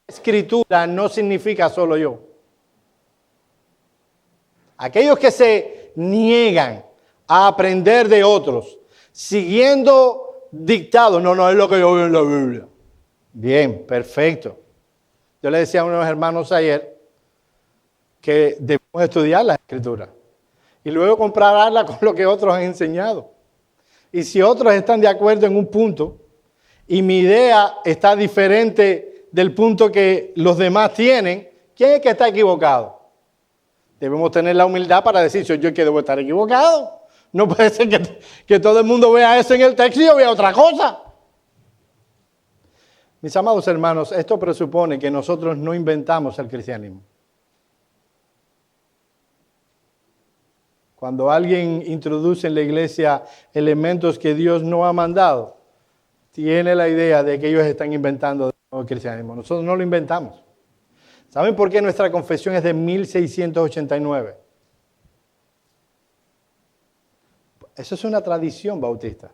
Escritura no significa solo yo. Aquellos que se niegan a aprender de otros, siguiendo dictados, no es lo que yo veo en la Biblia. Bien, perfecto. Yo le decía a unos hermanos ayer que debemos estudiar la Escritura y luego compararla con lo que otros han enseñado. Y si otros están de acuerdo en un punto y mi idea está diferente del punto que los demás tienen, ¿quién es que está equivocado? Debemos tener la humildad para decir, soy yo el que debo estar equivocado. No puede ser que todo el mundo vea eso en el texto y yo vea otra cosa. Mis amados hermanos, esto presupone que nosotros no inventamos el cristianismo. Cuando alguien introduce en la iglesia elementos que Dios no ha mandado, tiene la idea de que ellos están inventando el cristianismo. Nosotros no lo inventamos. ¿Saben por qué nuestra confesión es de 1689? Eso es una tradición bautista.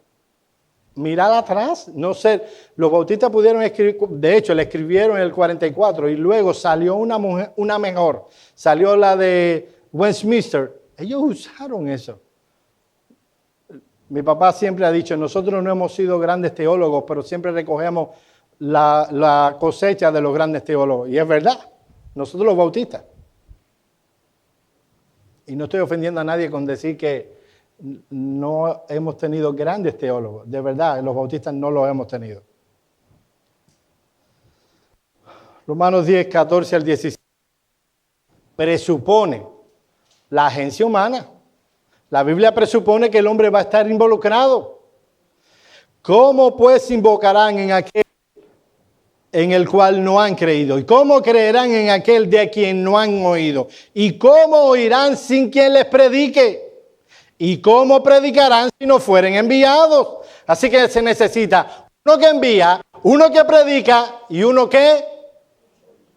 Mirar atrás, no ser. Los bautistas pudieron escribir, de hecho, le escribieron en el 44 y luego salió una mejor. Salió la de Westminster. Ellos usaron eso. Mi papá siempre ha dicho, nosotros no hemos sido grandes teólogos, pero siempre recogemos la cosecha de los grandes teólogos. Y es verdad, nosotros los bautistas. Y no estoy ofendiendo a nadie con decir que no hemos tenido grandes teólogos. De verdad, los bautistas no los hemos tenido. Romanos 10, 14 al 16. Presupone la agencia humana. La Biblia presupone que el hombre va a estar involucrado. ¿Cómo pues invocarán en aquel en el cual no han creído? ¿Y cómo creerán en aquel de quien no han oído? ¿Y cómo oirán sin quien les predique? ¿Y cómo predicarán si no fueren enviados? Así que se necesita uno que envía, uno que predica y uno que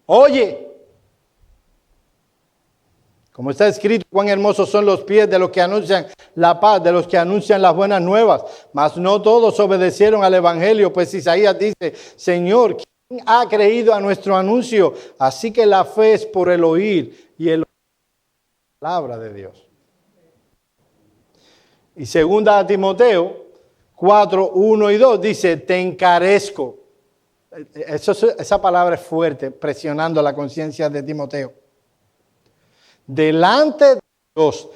oye. Como está escrito, cuán hermosos son los pies de los que anuncian la paz, de los que anuncian las buenas nuevas. Mas no todos obedecieron al evangelio, pues Isaías dice, Señor, ¿quién ha creído a nuestro anuncio? Así que la fe es por el oír y el oír la palabra de Dios. Y segunda a Timoteo 4, 1 y 2 dice, te encarezco. Esa palabra es fuerte, presionando la conciencia de Timoteo. Delante de Dios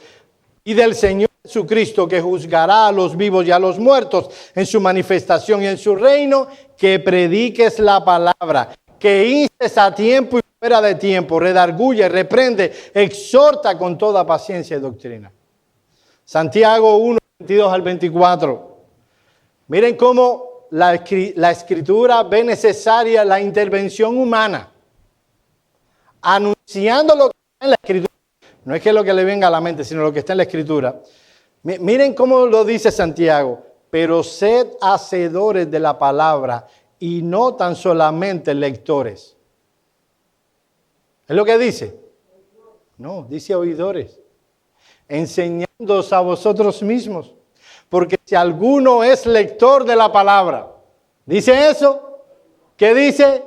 y del Señor Jesucristo, que juzgará a los vivos y a los muertos en su manifestación y en su reino, que prediques la palabra, que instes a tiempo y fuera de tiempo, redarguye, reprende, exhorta con toda paciencia y doctrina. Santiago 1, 22 al 24. Miren cómo la Escritura ve necesaria la intervención humana, anunciando lo que está en la Escritura. No es que lo que le venga a la mente, sino lo que está en la Escritura. Miren cómo lo dice Santiago. Pero sed hacedores de la palabra y no tan solamente lectores. ¿Es lo que dice? No, dice oidores. Enseñándoos a vosotros mismos. Porque si alguno es lector de la palabra, ¿dice eso? ¿Qué dice?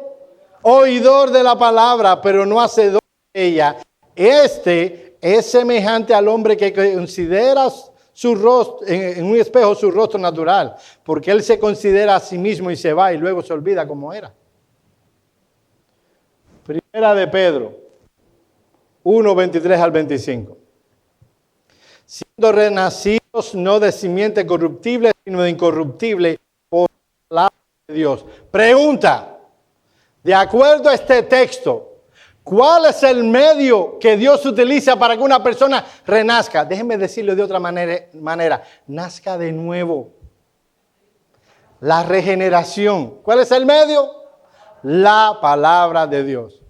Oidor de la palabra, pero no hacedor de ella. Este es semejante al hombre que considera su rostro, en un espejo su rostro natural, porque él se considera a sí mismo y se va y luego se olvida cómo era. Primera de Pedro 1, 23 al 25. Siendo renacidos no de simiente corruptible, sino de incorruptible por la palabra de Dios. Pregunta, de acuerdo a este texto, ¿cuál es el medio que Dios utiliza para que una persona renazca? Déjenme decirlo de otra manera, nazca de nuevo. La regeneración. ¿Cuál es el medio? La palabra de Dios.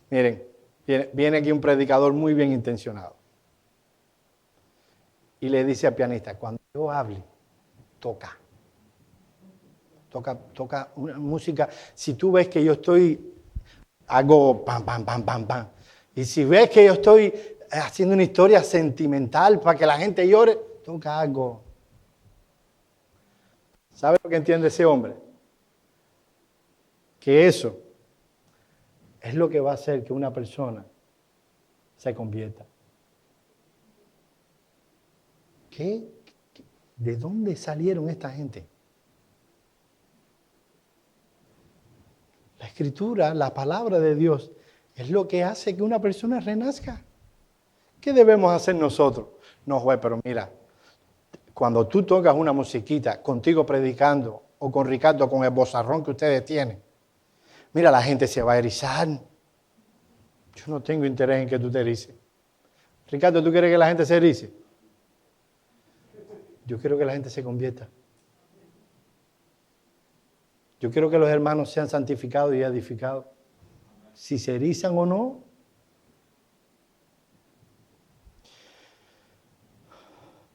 Miren, viene aquí un predicador muy bien intencionado. Y le dice al pianista, cuando yo hable, toca una música. Si tú ves que yo hago pam, pam, pam, pam, pam. Y si ves que yo estoy haciendo una historia sentimental para que la gente llore, toca algo. ¿Sabe lo que entiende ese hombre? Que eso es lo que va a hacer que una persona se convierta. ¿De dónde salieron esta gente? La Escritura, la palabra de Dios, es lo que hace que una persona renazca. ¿Qué debemos hacer nosotros? No, juez, pero mira, cuando tú tocas una musiquita, contigo predicando, o con Ricardo, con el bozarrón que ustedes tienen, mira, la gente se va a erizar. Yo no tengo interés en que tú te erices. Ricardo, ¿tú quieres que la gente se erice? Yo quiero que la gente se convierta. Yo quiero que los hermanos sean santificados y edificados. Si se erizan o no.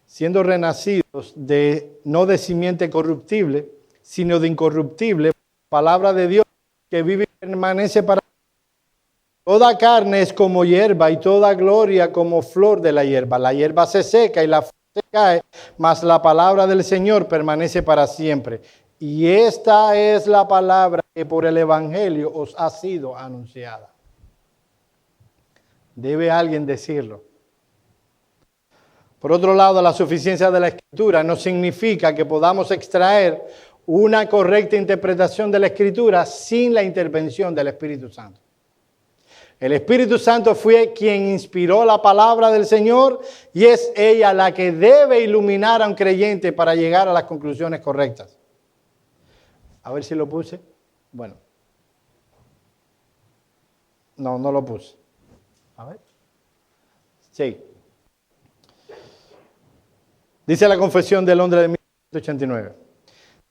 Siendo renacidos no de simiente corruptible, sino de incorruptible, palabra de Dios que vive y permanece para toda carne es como hierba y toda gloria como flor de la hierba. La hierba se seca y la flor se cae, mas la palabra del Señor permanece para siempre. Y esta es la palabra que por el Evangelio os ha sido anunciada. Debe alguien decirlo. Por otro lado, la suficiencia de la Escritura no significa que podamos extraer una correcta interpretación de la Escritura sin la intervención del Espíritu Santo. El Espíritu Santo fue quien inspiró la palabra del Señor y es ella la que debe iluminar a un creyente para llegar a las conclusiones correctas. A ver si lo puse. Bueno. No lo puse. A ver. Sí. Dice la Confesión del Hombre de 1989.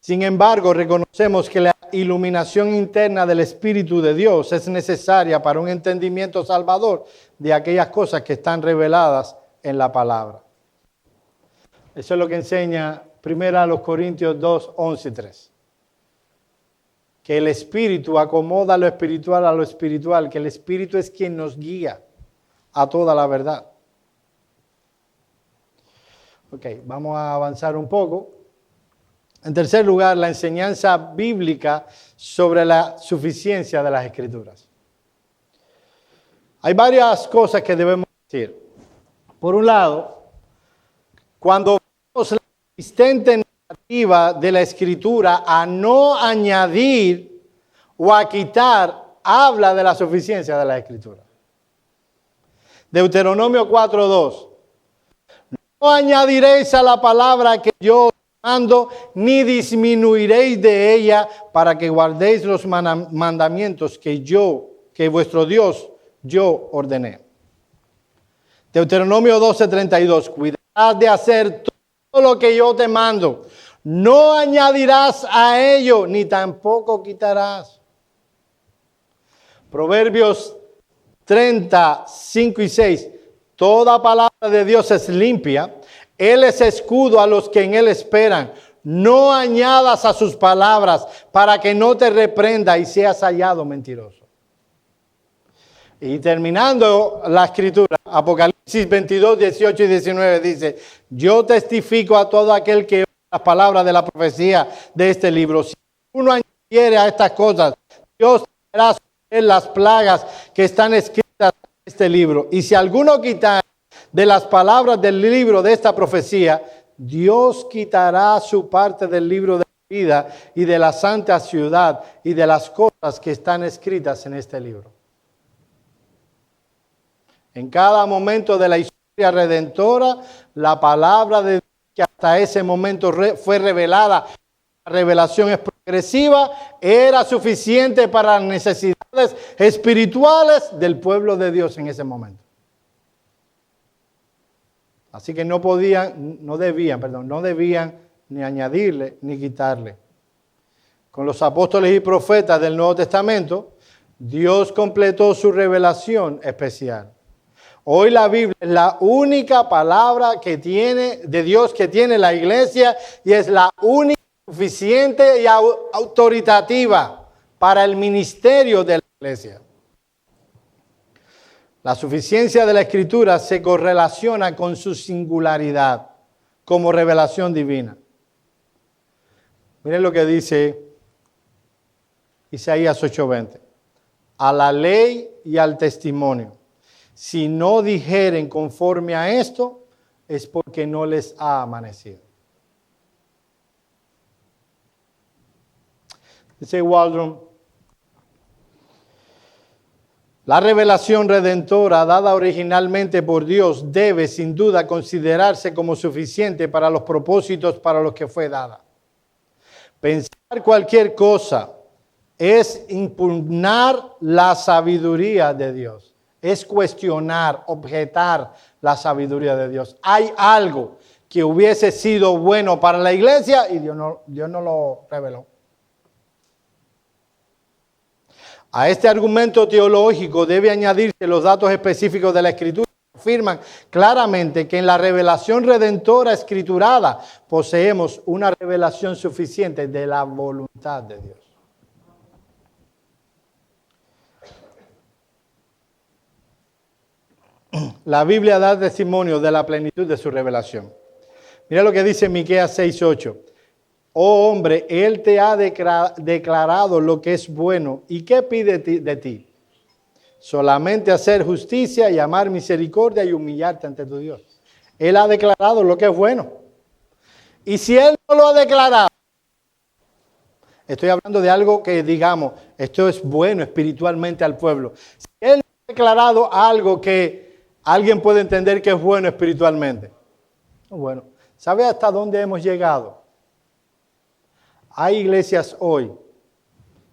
Sin embargo, reconocemos que la iluminación interna del Espíritu de Dios es necesaria para un entendimiento salvador de aquellas cosas que están reveladas en la palabra. Eso es lo que enseña 1 Corintios 2, 11 y 3. Que el Espíritu acomoda lo espiritual a lo espiritual, que el Espíritu es quien nos guía a toda la verdad. Ok, vamos a avanzar un poco. En tercer lugar, la enseñanza bíblica sobre la suficiencia de las Escrituras. Hay varias cosas que debemos decir. Por un lado, cuando vemos la existente narrativa de la Escritura a no añadir o a quitar, habla de la suficiencia de la Escritura. Deuteronomio 4:2. No añadiréis a la palabra que yo mando, ni disminuiréis de ella, para que guardéis los mandamientos que vuestro Dios, yo ordené. Deuteronomio 12:32. Cuidad de hacer todo lo que yo te mando. No añadirás a ello, ni tampoco quitarás. Proverbios 30:5 y 6. Toda palabra de Dios es limpia. Él es escudo a los que en Él esperan. No añadas a sus palabras para que no te reprenda y seas hallado mentiroso. Y terminando la escritura, Apocalipsis 22, 18 y 19 dice, yo testifico a todo aquel que oye las palabras de la profecía de este libro. Si uno añadiere a estas cosas, Dios traerá sobre él las plagas que están escritas en este libro. Y si alguno quita de las palabras del libro de esta profecía, Dios quitará su parte del libro de la vida y de la santa ciudad y de las cosas que están escritas en este libro. En cada momento de la historia redentora, la palabra de Dios que hasta ese momento fue revelada, la revelación es progresiva, era suficiente para las necesidades espirituales del pueblo de Dios en ese momento. Así que no debían ni añadirle ni quitarle. Con los apóstoles y profetas del Nuevo Testamento, Dios completó su revelación especial. Hoy la Biblia es la única palabra de Dios que tiene la iglesia y es la única suficiente y autoritativa para el ministerio de la iglesia. La suficiencia de la Escritura se correlaciona con su singularidad como revelación divina. Miren lo que dice Isaías 8:20. A la ley y al testimonio. Si no dijeren conforme a esto, es porque no les ha amanecido. Dice Waldron, la revelación redentora dada originalmente por Dios debe sin duda considerarse como suficiente para los propósitos para los que fue dada. Pensar cualquier cosa es impugnar la sabiduría de Dios. Es cuestionar, objetar la sabiduría de Dios. Hay algo que hubiese sido bueno para la iglesia y Dios no lo reveló. A este argumento teológico debe añadirse los datos específicos de la Escritura que afirman claramente que en la revelación redentora escriturada poseemos una revelación suficiente de la voluntad de Dios. La Biblia da testimonio de la plenitud de su revelación. Mira lo que dice Miqueas 6:8. Oh hombre, Él te ha declarado lo que es bueno. ¿Y qué pide de ti? Solamente hacer justicia y amar misericordia y humillarte ante tu Dios. Él ha declarado lo que es bueno. Y si Él no lo ha declarado, estoy hablando de algo que digamos, esto es bueno espiritualmente al pueblo. Si Él no ha declarado algo que alguien puede entender que es bueno espiritualmente. Bueno, ¿sabe hasta dónde hemos llegado? Hay iglesias hoy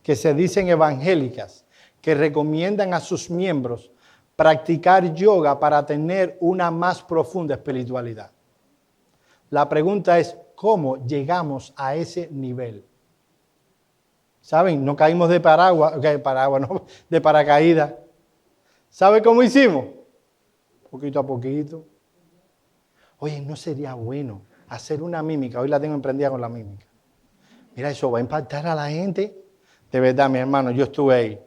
que se dicen evangélicas, que recomiendan a sus miembros practicar yoga para tener una más profunda espiritualidad. La pregunta es, ¿cómo llegamos a ese nivel? ¿Saben? No caímos de de paracaídas. ¿Sabe cómo hicimos? Poquito a poquito. Oye, ¿no sería bueno hacer una mímica? Hoy la tengo emprendida con la mímica. Mira, eso va a impactar a la gente. De verdad, mi hermano, yo estuve ahí.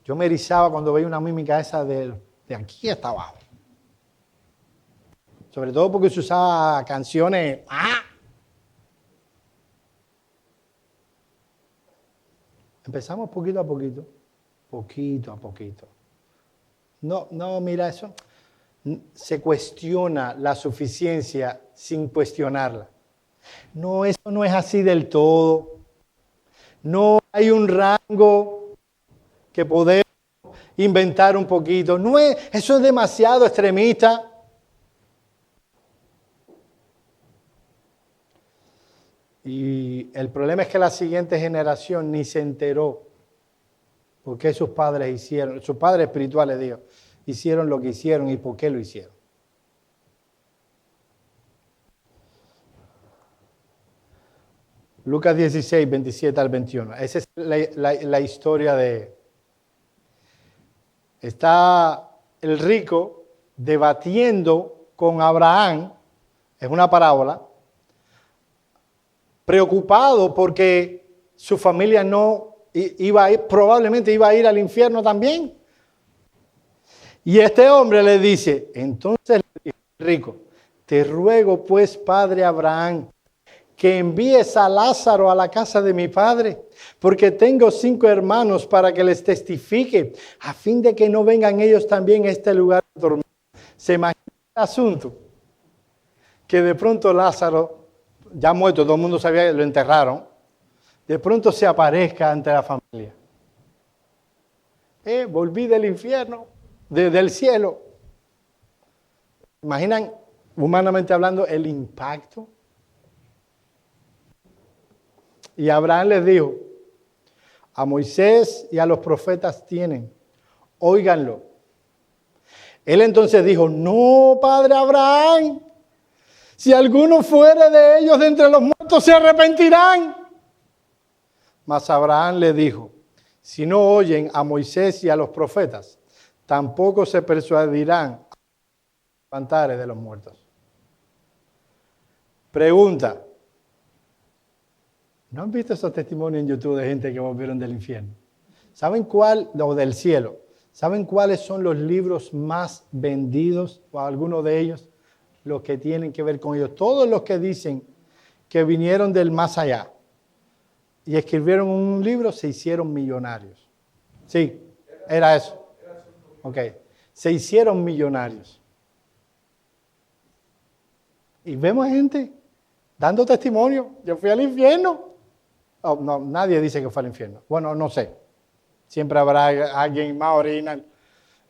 Yo me erizaba cuando veía una mímica esa de aquí hasta abajo. Sobre todo porque se usaba canciones. Empezamos poquito a poquito. Poquito a poquito. No, mira eso. Se cuestiona la suficiencia sin cuestionarla. No, eso no es así del todo. No hay un rango que podemos inventar un poquito. No es, eso es demasiado extremista. Y el problema es que la siguiente generación ni se enteró por qué sus padres espirituales, digo, hicieron lo que hicieron y por qué lo hicieron. Lucas 16, 27 al 21. Esa es la historia de... Está el rico debatiendo con Abraham, es una parábola, preocupado porque su familia probablemente iba a ir al infierno también. Y este hombre le dice, entonces le dijo el rico, te ruego pues, padre Abraham, que envíes a Lázaro a la casa de mi padre, porque tengo 5 hermanos para que les testifique, a fin de que no vengan ellos también a este lugar a dormir. ¿Se imagina el asunto? Que de pronto Lázaro, ya muerto, todo el mundo sabía que lo enterraron, de pronto se aparezca ante la familia. Volví del infierno, del cielo. ¿Imaginan, humanamente hablando, el impacto? Y Abraham les dijo, a Moisés y a los profetas tienen, óiganlo. Él entonces dijo, no, padre Abraham, si alguno fuere de ellos de entre los muertos se arrepentirán. Mas Abraham le dijo, si no oyen a Moisés y a los profetas, tampoco se persuadirán a levantar de los muertos. Pregunta. ¿No han visto esos testimonios en YouTube de gente que volvieron del infierno? ¿Saben cuál, o del cielo? ¿Saben cuáles son los libros más vendidos, o algunos de ellos, los que tienen que ver con ellos? Todos los que dicen que vinieron del más allá y escribieron un libro se hicieron millonarios. Sí, era eso. Ok, se hicieron millonarios. Y vemos gente dando testimonio. Yo fui al infierno. Oh, no, nadie dice que fue al infierno. Bueno, no sé. Siempre habrá alguien más original.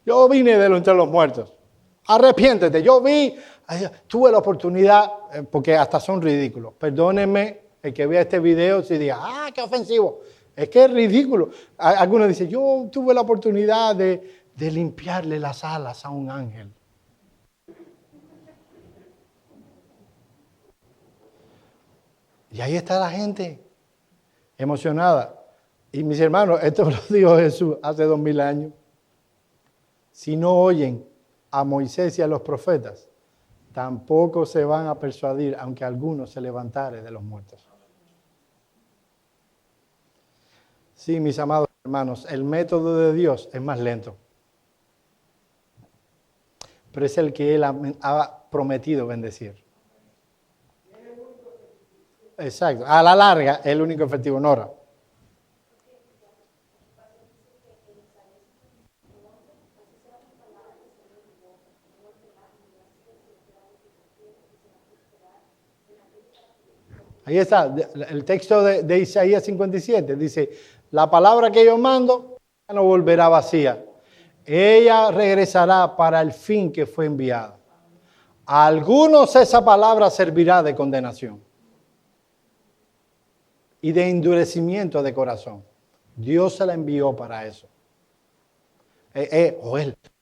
Yo vine de entre los muertos. Arrepiéntete. Yo tuve la oportunidad, porque hasta son ridículos. Perdónenme el que vea este video si diga, qué ofensivo. Es que es ridículo. Algunos dicen, yo tuve la oportunidad de limpiarle las alas a un ángel. Y ahí está la gente emocionada. Y mis hermanos, esto lo dijo Jesús hace 2000 años. Si no oyen a Moisés y a los profetas, tampoco se van a persuadir, aunque algunos se levantare de los muertos. Sí, mis amados hermanos, el método de Dios es más lento. Pero es el que Él ha prometido bendecir. Exacto. A la larga, es el único efectivo, Nora. Ahí está, el texto de Isaías 57, dice, la palabra que yo mando no volverá vacía. Ella regresará para el fin que fue enviada. A algunos esa palabra servirá de condenación y de endurecimiento de corazón. Dios se la envió para eso.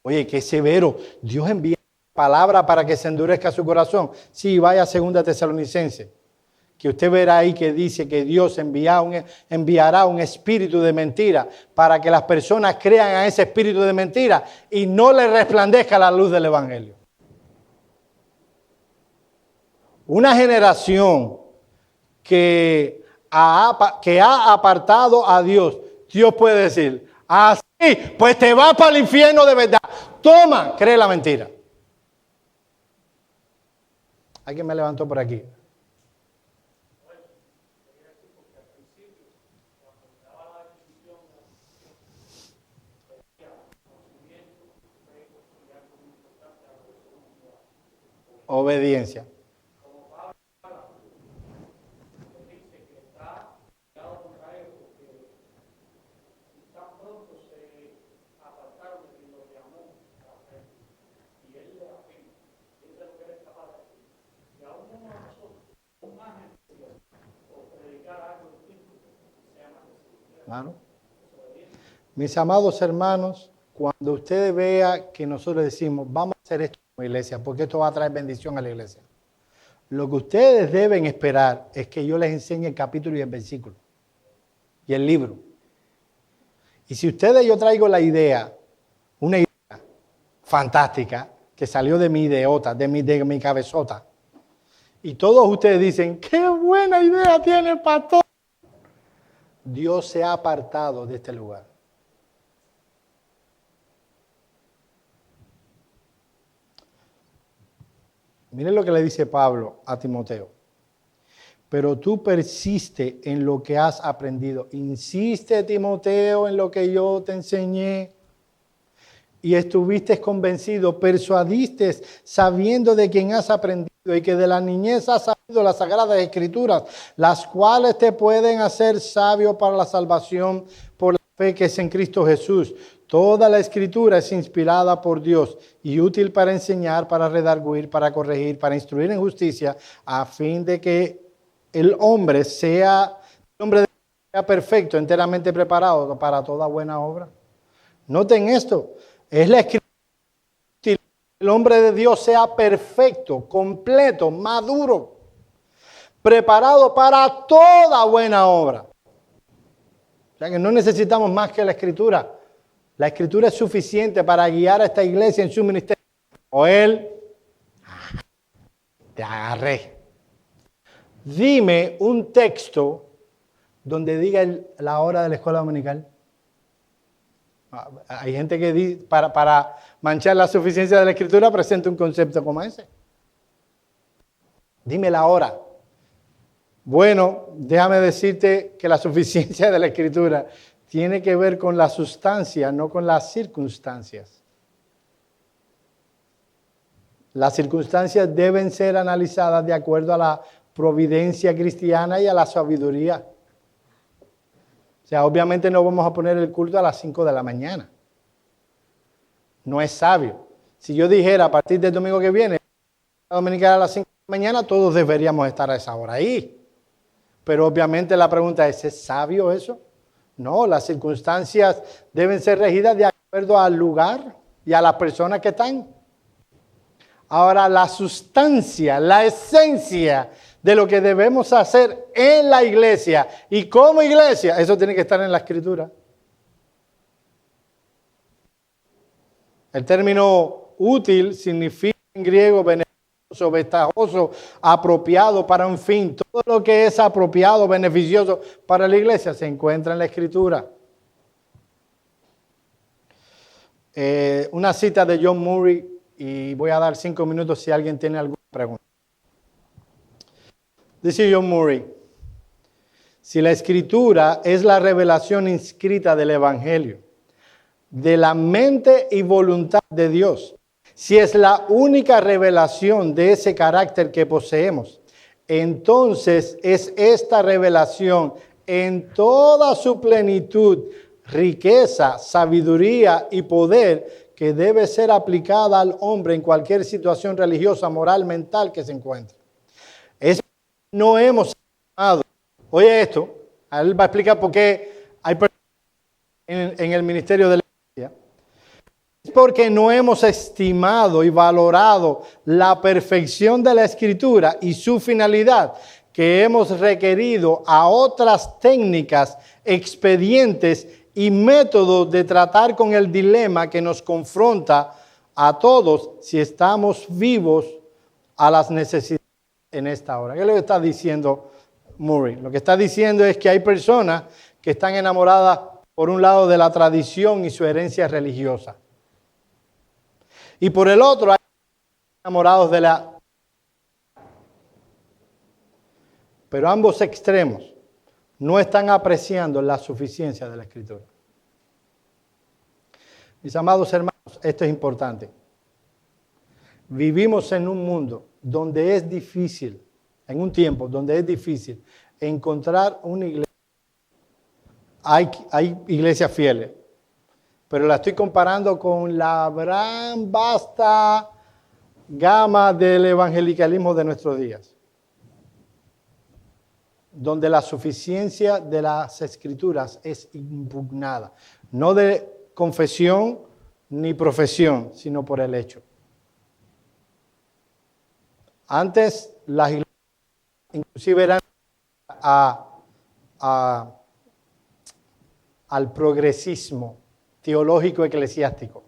Oye, qué severo. Dios envía palabra para que se endurezca su corazón. Sí, vaya a 2 Tesalonicenses, que usted verá ahí que dice que Dios enviará un espíritu de mentira para que las personas crean a ese espíritu de mentira y no le resplandezca la luz del evangelio. Una generación que ha apartado a Dios, Dios puede decir, así, pues te vas para el infierno de verdad. Toma, cree la mentira. ¿Alguien me levantó por aquí? Obediencia. Claro. Mis amados hermanos, cuando ustedes vean que nosotros decimos, vamos a hacer esto como iglesia, porque esto va a traer bendición a la iglesia, lo que ustedes deben esperar es que yo les enseñe el capítulo y el versículo y el libro. Y si yo traigo la idea, una idea fantástica que salió de mi ideota, de mi cabezota, y todos ustedes dicen, qué buena idea tiene el pastor, Dios se ha apartado de este lugar. Miren lo que le dice Pablo a Timoteo. Pero tú persiste en lo que has aprendido. Insiste, Timoteo, en lo que yo te enseñé. Y estuviste convencido, persuadiste, sabiendo de quién has aprendido y que de la niñez has sabido las sagradas escrituras, las cuales te pueden hacer sabio para la salvación por la fe que es en Cristo Jesús. Toda la escritura es inspirada por Dios y útil para enseñar, para redarguir, para corregir, para instruir en justicia, a fin de que el hombre sea perfecto, enteramente preparado para toda buena obra. Noten esto, es la escritura. El hombre de Dios sea perfecto, completo, maduro, preparado para toda buena obra. O sea que no necesitamos más que la escritura. La escritura es suficiente para guiar a esta iglesia en su ministerio. O él, te agarré. Dime un texto donde diga la hora de la escuela dominical. Hay gente que dice, para manchar la suficiencia de la escritura presenta un concepto como ese. Dime la hora. Bueno, déjame decirte que la suficiencia de la escritura tiene que ver con la sustancia, no con las circunstancias. Las circunstancias deben ser analizadas de acuerdo a la providencia cristiana y a la sabiduría. O sea, obviamente no vamos a poner el culto a las 5 de la mañana. No es sabio. Si yo dijera a partir del domingo que viene, la dominical a las 5 de la mañana, todos deberíamos estar a esa hora ahí. Pero obviamente la pregunta ¿es sabio eso? No, las circunstancias deben ser regidas de acuerdo al lugar y a las personas que están. Ahora, la sustancia, la esencia de lo que debemos hacer en la iglesia y como iglesia, eso tiene que estar en la escritura. El término útil significa en griego beneficioso, ventajoso, apropiado para un fin. Todo lo que es apropiado, beneficioso para la iglesia se encuentra en la escritura. Una cita de John Murray, y voy a dar 5 minutos si alguien tiene alguna pregunta. Dice John Murray, si la escritura es la revelación inscrita del evangelio, de la mente y voluntad de Dios, si es la única revelación de ese carácter que poseemos, entonces es esta revelación en toda su plenitud, riqueza, sabiduría y poder que debe ser aplicada al hombre en cualquier situación religiosa, moral, mental que se encuentre. No hemos estimado. Oye esto, él va a explicar por qué hay personas en el ministerio de la iglesia. Es porque no hemos estimado y valorado la perfección de la escritura y su finalidad, que hemos requerido a otras técnicas, expedientes y métodos de tratar con el dilema que nos confronta a todos si estamos vivos a las necesidades en esta hora. ¿Qué es lo que está diciendo Murray? Lo que está diciendo es que hay personas que están enamoradas, por un lado, de la tradición y su herencia religiosa. Y por el otro, hay enamorados de la... Pero ambos extremos no están apreciando la suficiencia de la Escritura. Mis amados hermanos, esto es importante. Vivimos en un mundo donde es difícil, en un tiempo donde es difícil encontrar una iglesia. Hay iglesias fieles, pero la estoy comparando con la gran, vasta gama del evangelicalismo de nuestros días, donde la suficiencia de las escrituras es impugnada, no de confesión ni profesión, sino por el hecho. Antes las iglesias inclusive eran al progresismo teológico eclesiástico.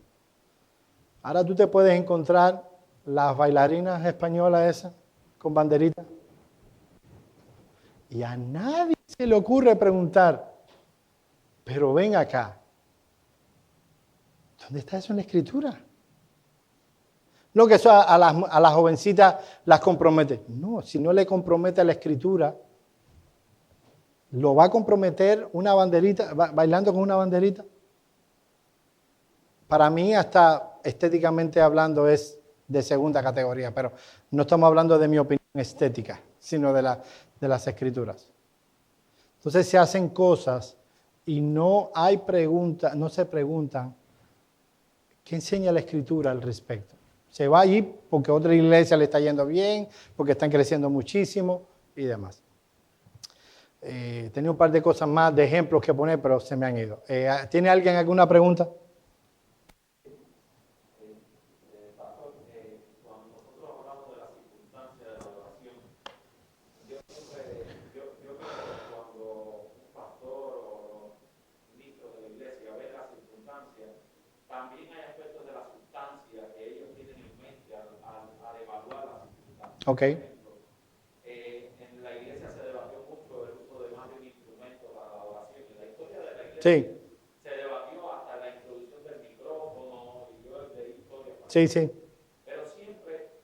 Ahora tú te puedes encontrar las bailarinas españolas esas con banderitas y a nadie se le ocurre preguntar, pero ven acá, ¿dónde está eso en la Escritura? No que eso a las jovencitas las compromete. No, si no le compromete la escritura, ¿lo va a comprometer una banderita, bailando con una banderita? Para mí, hasta estéticamente hablando, es de segunda categoría, pero no estamos hablando de mi opinión estética, sino de las escrituras. Entonces se hacen cosas y no hay preguntas, no se preguntan qué enseña la escritura al respecto. Se va allí porque otra iglesia le está yendo bien, porque están creciendo muchísimo y demás. Tenía un par de cosas más, de ejemplos que poner, pero se me han ido. ¿Tiene alguien alguna pregunta? Ok. En la iglesia se debatió mucho el uso de más de un instrumento para la adoración. En la historia de la iglesia Sí. se debatió hasta la introducción del micrófono y yo leí historias. Sí, sí. Pero siempre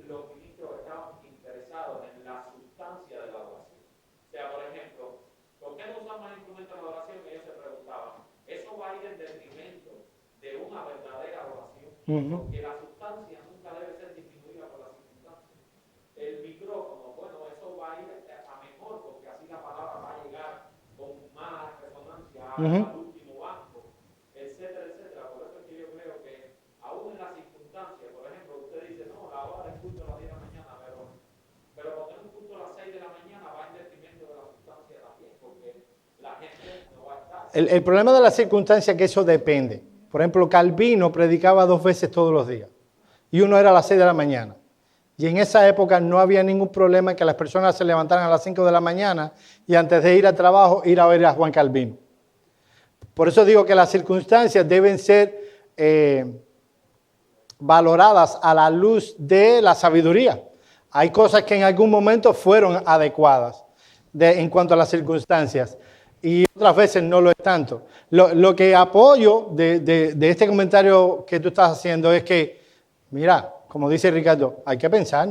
los ministros estaban interesados en la sustancia de la adoración. O sea, por ejemplo, ¿por qué no usan más instrumentos de la adoración? Ellos se preguntaban. Eso va a ir en detrimento de una verdadera adoración. Porque la sustancia nunca debe ser disminuida por la circunstancia. El micrófono, bueno, eso va a ir a mejor, porque así la palabra va a llegar con más resonancia al último banco, etcétera, etcétera. Por eso es que yo creo que, aún en las circunstancias, por ejemplo, usted dice, no, la hora del culto a las 10 de la mañana, pero poner un culto a las 6 de la mañana va en detrimento de la sustancia también, porque la gente no va a estar. El problema de la circunstancia es que eso depende. Por ejemplo, Calvino predicaba 2 veces todos los días, y uno era a las 6 de la mañana. Y en esa época no había ningún problema en que las personas se levantaran a las 5 de la mañana y antes de ir al trabajo ir a ver a Juan Calvino. Por eso digo que las circunstancias deben ser valoradas a la luz de la sabiduría. Hay cosas que en algún momento fueron adecuadas en cuanto a las circunstancias y otras veces no lo es tanto. Lo que apoyo de este comentario que tú estás haciendo es que, mira, como dice Ricardo, hay que pensar.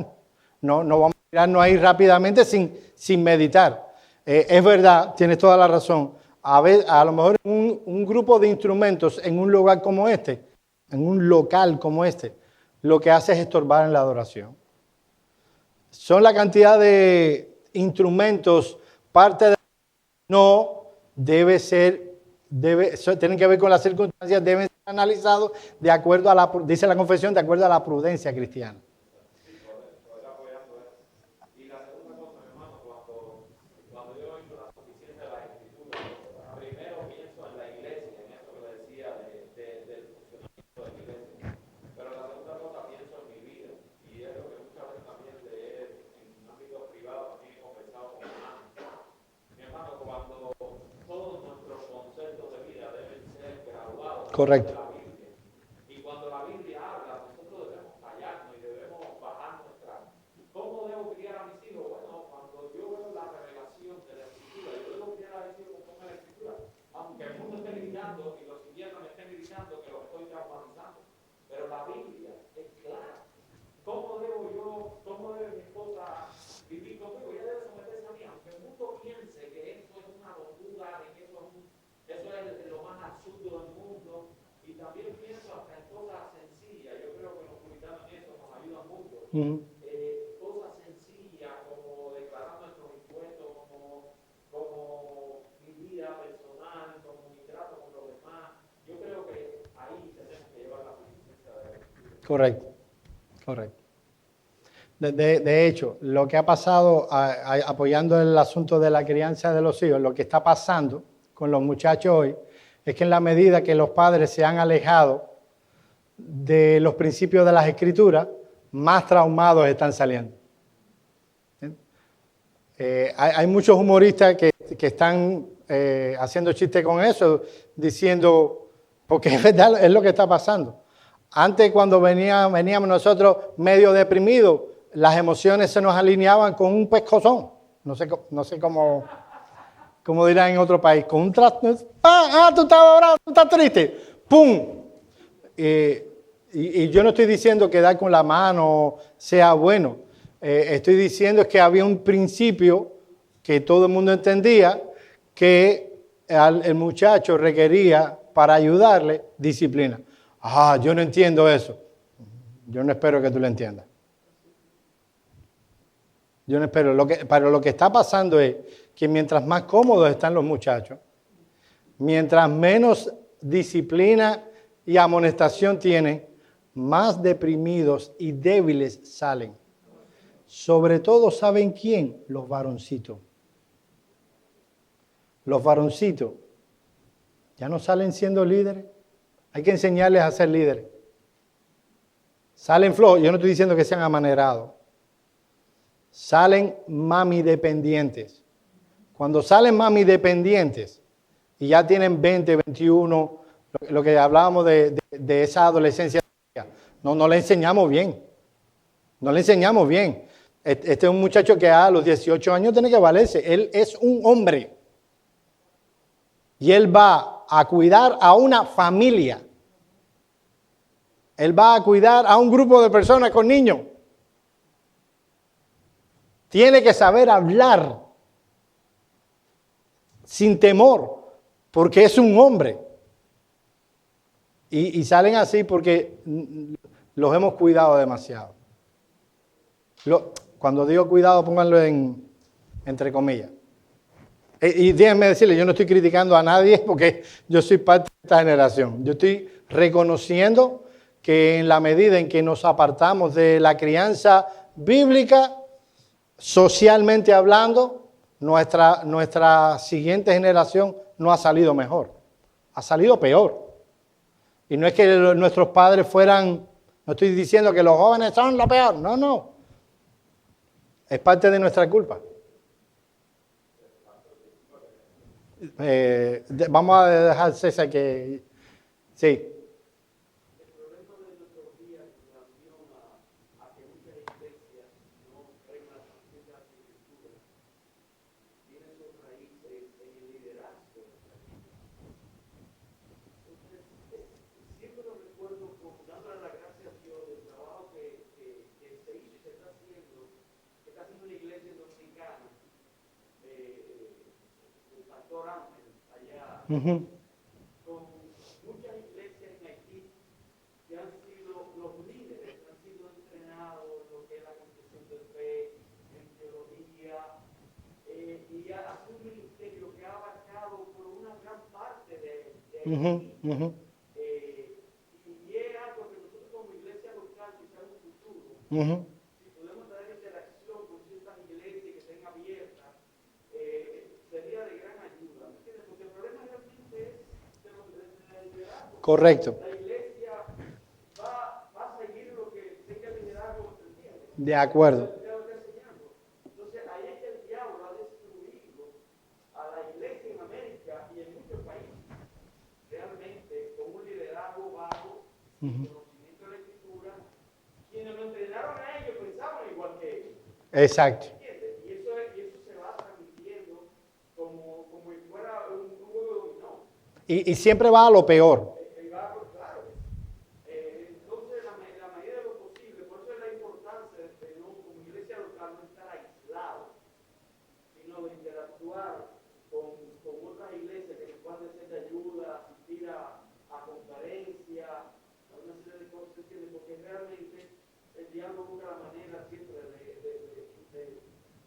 No vamos a tirarnos ahí rápidamente sin meditar. Es verdad, tienes toda la razón. A lo mejor un grupo de instrumentos en un lugar como este, en un local como este, lo que hace es estorbar en la adoración. Son la cantidad de instrumentos, parte de... No debe ser... tienen que ver con las circunstancias, deben ser analizados de acuerdo a dice la confesión, de acuerdo a la prudencia cristiana. Y la segunda cosa, mi hermano, cuando yo oigo la suficiencia de las escrituras, primero pienso en la iglesia, en eso que le decía del funcionamiento de la iglesia. Pero la segunda cosa pienso en mi vida, y es lo que muchas veces también leer en ámbitos privados también he conversado con hermanos. Mi hermano, cuando todos nuestros conceptos de vida deben ser graduados Correcto. de la Biblia. Y cuando la Biblia habla, nosotros debemos callarnos y debemos bajar nuestra... ¿Cómo debo criar a mis hijos? Bueno, cuando yo veo la revelación de la Escritura, yo debo criar a mis hijos conforme a la Escritura. Aunque el mundo esté gritando y los inviernos me estén gritando que los estoy traumatizando. Pero la Biblia es clara. ¿Cómo debe mi esposa vivir conmigo? Ella debe someterse a mí, aunque el mundo piense que eso es una locura, que eso es lo más absurdo del mundo. Y también pienso hasta en cosas sencillas. Yo creo que los puritanos en eso nos ayudan mucho. Cosas sencillas como declarar nuestros impuestos, como mi vida personal, como mi trato con los demás. Yo creo que ahí tenemos que llevar la suficiencia de la Escritura. Correcto. De hecho, lo que ha pasado apoyando el asunto de la crianza de los hijos, lo que está pasando con los muchachos hoy, es que en la medida que los padres se han alejado de los principios de las Escrituras, más traumados están saliendo. Hay muchos humoristas que están haciendo chistes con eso, diciendo, porque es verdad, es lo que está pasando. Antes, cuando veníamos nosotros medio deprimidos, las emociones se nos alineaban con un pescozón. No sé cómo dirán en otro país. Con un tú estás bravo, tú estás triste. ¡Pum! Y yo no estoy diciendo que dar con la mano sea bueno. Estoy diciendo es que había un principio que todo el mundo entendía, que el muchacho requería para ayudarle disciplina. Ah, yo no entiendo eso. Yo no espero que tú lo entiendas. Yo no espero. Pero lo que está pasando es que mientras más cómodos están los muchachos, mientras menos disciplina y amonestación tienen, más deprimidos y débiles salen. Sobre todo, ¿saben quién? Los varoncitos. Los varoncitos ya no salen siendo líderes. Hay que enseñarles a ser líderes. Salen flojos. Yo no estoy diciendo que sean amanerados. Salen mami dependientes. Cuando salen mami dependientes y ya tienen 20, 21, lo que hablábamos de esa adolescencia, no le enseñamos bien. No le enseñamos bien. Este es un muchacho que a los 18 años tiene que valerse. Él es un hombre. Y él va a cuidar a una familia. Él va a cuidar a un grupo de personas con niños. Tiene que saber hablar sin temor, porque es un hombre. Y salen así porque los hemos cuidado demasiado. Cuando digo cuidado, pónganlo entre comillas. Y déjenme decirles, yo no estoy criticando a nadie porque yo soy parte de esta generación. Yo estoy reconociendo que en la medida en que nos apartamos de la crianza bíblica, socialmente hablando, nuestra siguiente generación no ha salido mejor, ha salido peor. Y no es que nuestros padres fueran, no estoy diciendo que los jóvenes son lo peor, no. Es parte de nuestra culpa. Vamos a dejar César que... Sí. Uh-huh. Con muchas iglesias en Haití que han sido los líderes, han sido entrenados en lo que es la construcción de fe, en teología, y ha sido un ministerio que ha abarcado por una gran parte de Haití. Uh-huh. Y es algo que nosotros como iglesia local, quizá en un futuro, Uh-huh. si podemos tener interacción con ciertas iglesias que estén abiertas, sería de gran ayuda. ¿Me entiendes? Porque el problema realmente es del liderazgo. Correcto. La iglesia va a seguir lo que tenga el liderazgo, ¿entiendes? De acuerdo. Entonces, ahí es que el diablo ha destruido a la iglesia en América y en muchos países. Realmente, con un liderazgo bajo, sin conocimiento de la escritura, quienes lo entrenaron a ellos pensaban igual que ellos. Exacto. Y eso se va transmitiendo como si fuera un juego de dominó. Y siempre va a lo peor. Claro. Entonces, la medida de lo posible, por eso es la importancia de no, como iglesia local, no estar aislado, sino de interactuar con otras iglesias que nos puedan ser de ayuda, asistir a conferencias, a una serie de cosas, ¿entiendes? Porque realmente el diablo busca la manera siempre de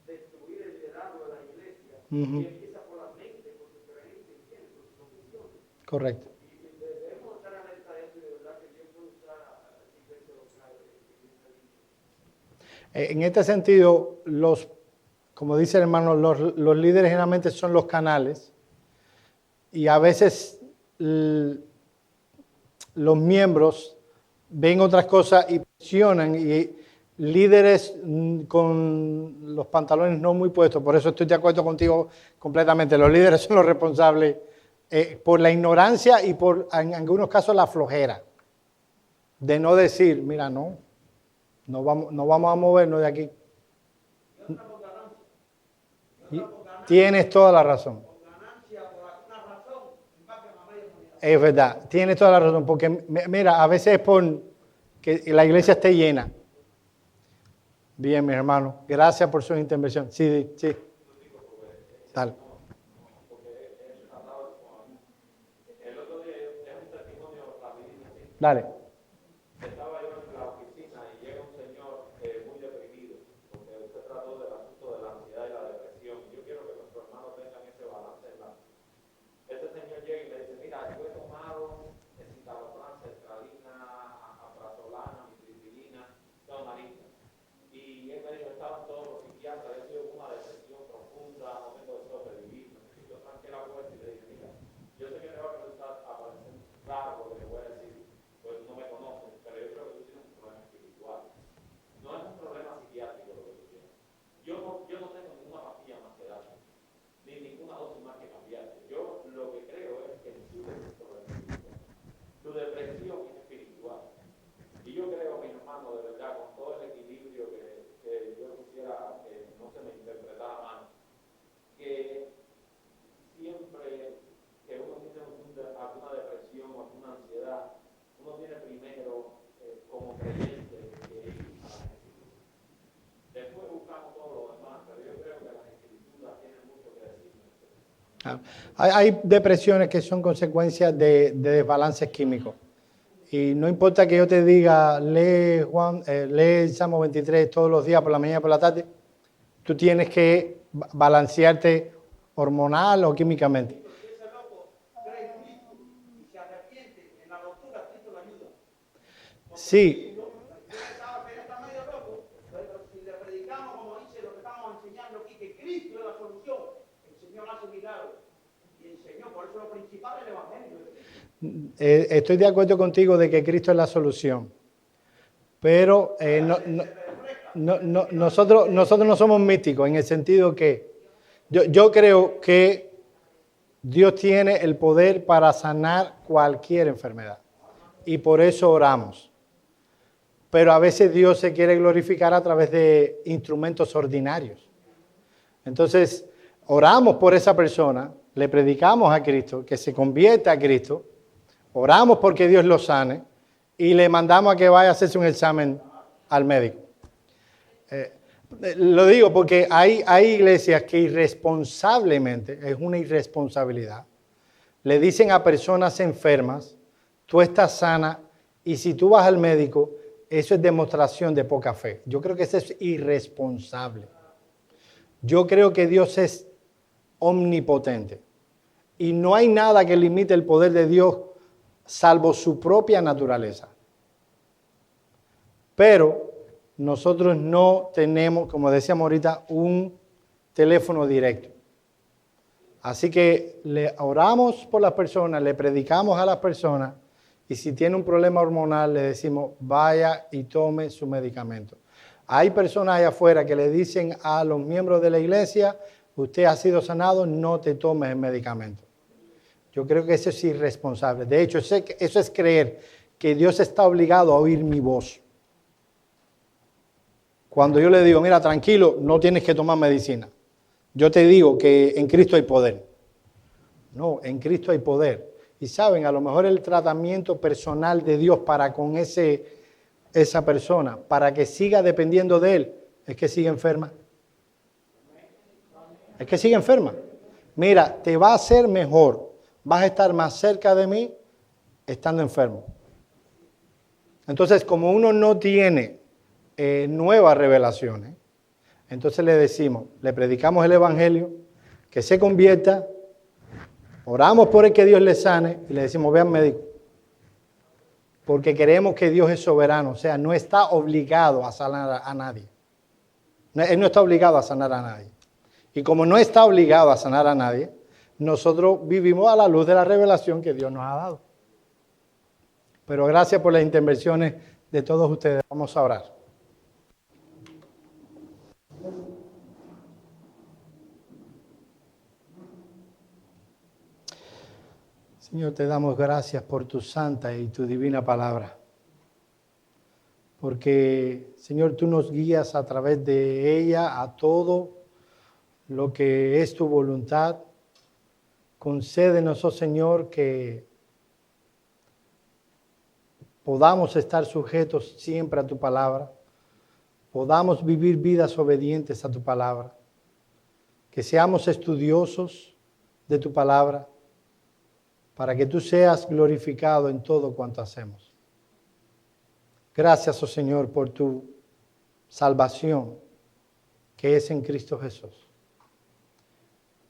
destruir el liderazgo de la iglesia. Y empieza por la mente, por su creencia, ¿entiendes? Por sus convicciones. Correcto. Y debemos estar alerta de eso y de verdad que Dios puede usar a la iglesia local en esta dicha. En este sentido, como dice el hermano, los líderes generalmente son los canales y a veces los miembros ven otras cosas y presionan, y líderes con los pantalones no muy puestos, por eso estoy de acuerdo contigo completamente, los líderes son los responsables por la ignorancia y por, en algunos casos, la flojera de no decir, mira, no vamos a movernos de aquí. Tienes toda la razón. Es verdad, tienes toda la razón, porque mira, a veces es que la iglesia esté llena. Bien, mi hermano. Gracias por su intervención. Sí, sí. Dale. El otro día es un testimonio rapidito. Dale. Estaba yo en la oficina y llega un señor muy deprimido, porque usted trató del asunto de la ansiedad y la depresión. Yo quiero que nuestros hermanos tengan ese balance en la. Este señor llega y me dice, mira, yo he tomado citalopram, sertralina, anastrozolana, mitriptilina, tomarina. Y él me dijo, estaban todos los psiquiatras, he sido una depresión profunda, no tengo deseo de vivir, necesito tranqué la puerta y le dije, mira, yo sé que te va a parecer raro lo que te voy a decir, pues no me conocen, pero yo creo que tú tienes un problema espiritual. No es un problema psiquiátrico lo que tú tienes. Yo no tengo ninguna pastilla más que darte, ni ninguna dosis más que cambiarte. Yo lo que creo es que tú tienes un problema espiritual. Tu depresión es espiritual. Y yo creo, mis hermanos, de verdad, con todo el equilibrio que yo quisiera que no se me interpretara mal, que siempre que uno tiene alguna depresión o alguna ansiedad, uno tiene primero, como creyente, que ir a las escrituras. Después buscamos todo lo demás, pero yo creo que las escrituras tienen mucho que decir. Hay depresiones que son consecuencias de desbalances químicos. Y no importa que yo te diga, lee el Salmo 23 todos los días por la mañana y por la tarde, tú tienes que balancearte hormonal o químicamente. Sí. Estoy de acuerdo contigo de que Cristo es la solución, pero nosotros no somos místicos en el sentido que yo creo que Dios tiene el poder para sanar cualquier enfermedad y por eso oramos. Pero a veces Dios se quiere glorificar a través de instrumentos ordinarios. Entonces, oramos por esa persona, le predicamos a Cristo, que se convierta a Cristo, oramos porque Dios lo sane y le mandamos a que vaya a hacerse un examen al médico. Lo digo porque hay iglesias que irresponsablemente, es una irresponsabilidad, le dicen a personas enfermas, tú estás sana y si tú vas al médico, eso es demostración de poca fe. Yo creo que eso es irresponsable. Yo creo que Dios es omnipotente y no hay nada que limite el poder de Dios salvo su propia naturaleza. Pero nosotros no tenemos, como decíamos ahorita, un teléfono directo. Así que le oramos por las personas, le predicamos a las personas y si tiene un problema hormonal le decimos vaya y tome su medicamento. Hay personas allá afuera que le dicen a los miembros de la iglesia, usted ha sido sanado, no te tomes el medicamento. Yo creo que eso es irresponsable. De hecho, eso es creer que Dios está obligado a oír mi voz. Cuando yo le digo, mira, tranquilo, no tienes que tomar medicina. Yo te digo que en Cristo hay poder. No, en Cristo hay poder. Y saben, a lo mejor el tratamiento personal de Dios para con esa persona, para que siga dependiendo de Él, es que sigue enferma. Es que sigue enferma. Mira, te va a hacer mejor. Vas a estar más cerca de mí estando enfermo. Entonces, como uno no tiene nuevas revelaciones, entonces le decimos, le predicamos el evangelio, que se convierta, oramos por el que Dios le sane y le decimos, ve al médico. Porque creemos que Dios es soberano, o sea, no está obligado a sanar a nadie. Él no está obligado a sanar a nadie. Y como no está obligado a sanar a nadie, nosotros vivimos a la luz de la revelación que Dios nos ha dado. Pero gracias por las intervenciones de todos ustedes. Vamos a orar. Señor, te damos gracias por tu santa y tu divina palabra. Porque, Señor, tú nos guías a través de ella a todo lo que es tu voluntad. Concédenos, oh Señor, que podamos estar sujetos siempre a tu palabra, podamos vivir vidas obedientes a tu palabra, que seamos estudiosos de tu palabra, para que tú seas glorificado en todo cuanto hacemos. Gracias, oh Señor, por tu salvación, que es en Cristo Jesús.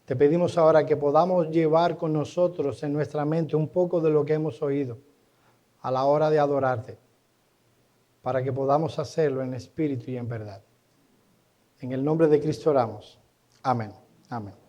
Te pedimos ahora que podamos llevar con nosotros en nuestra mente un poco de lo que hemos oído a la hora de adorarte, para que podamos hacerlo en espíritu y en verdad. En el nombre de Cristo oramos. Amén. Amén.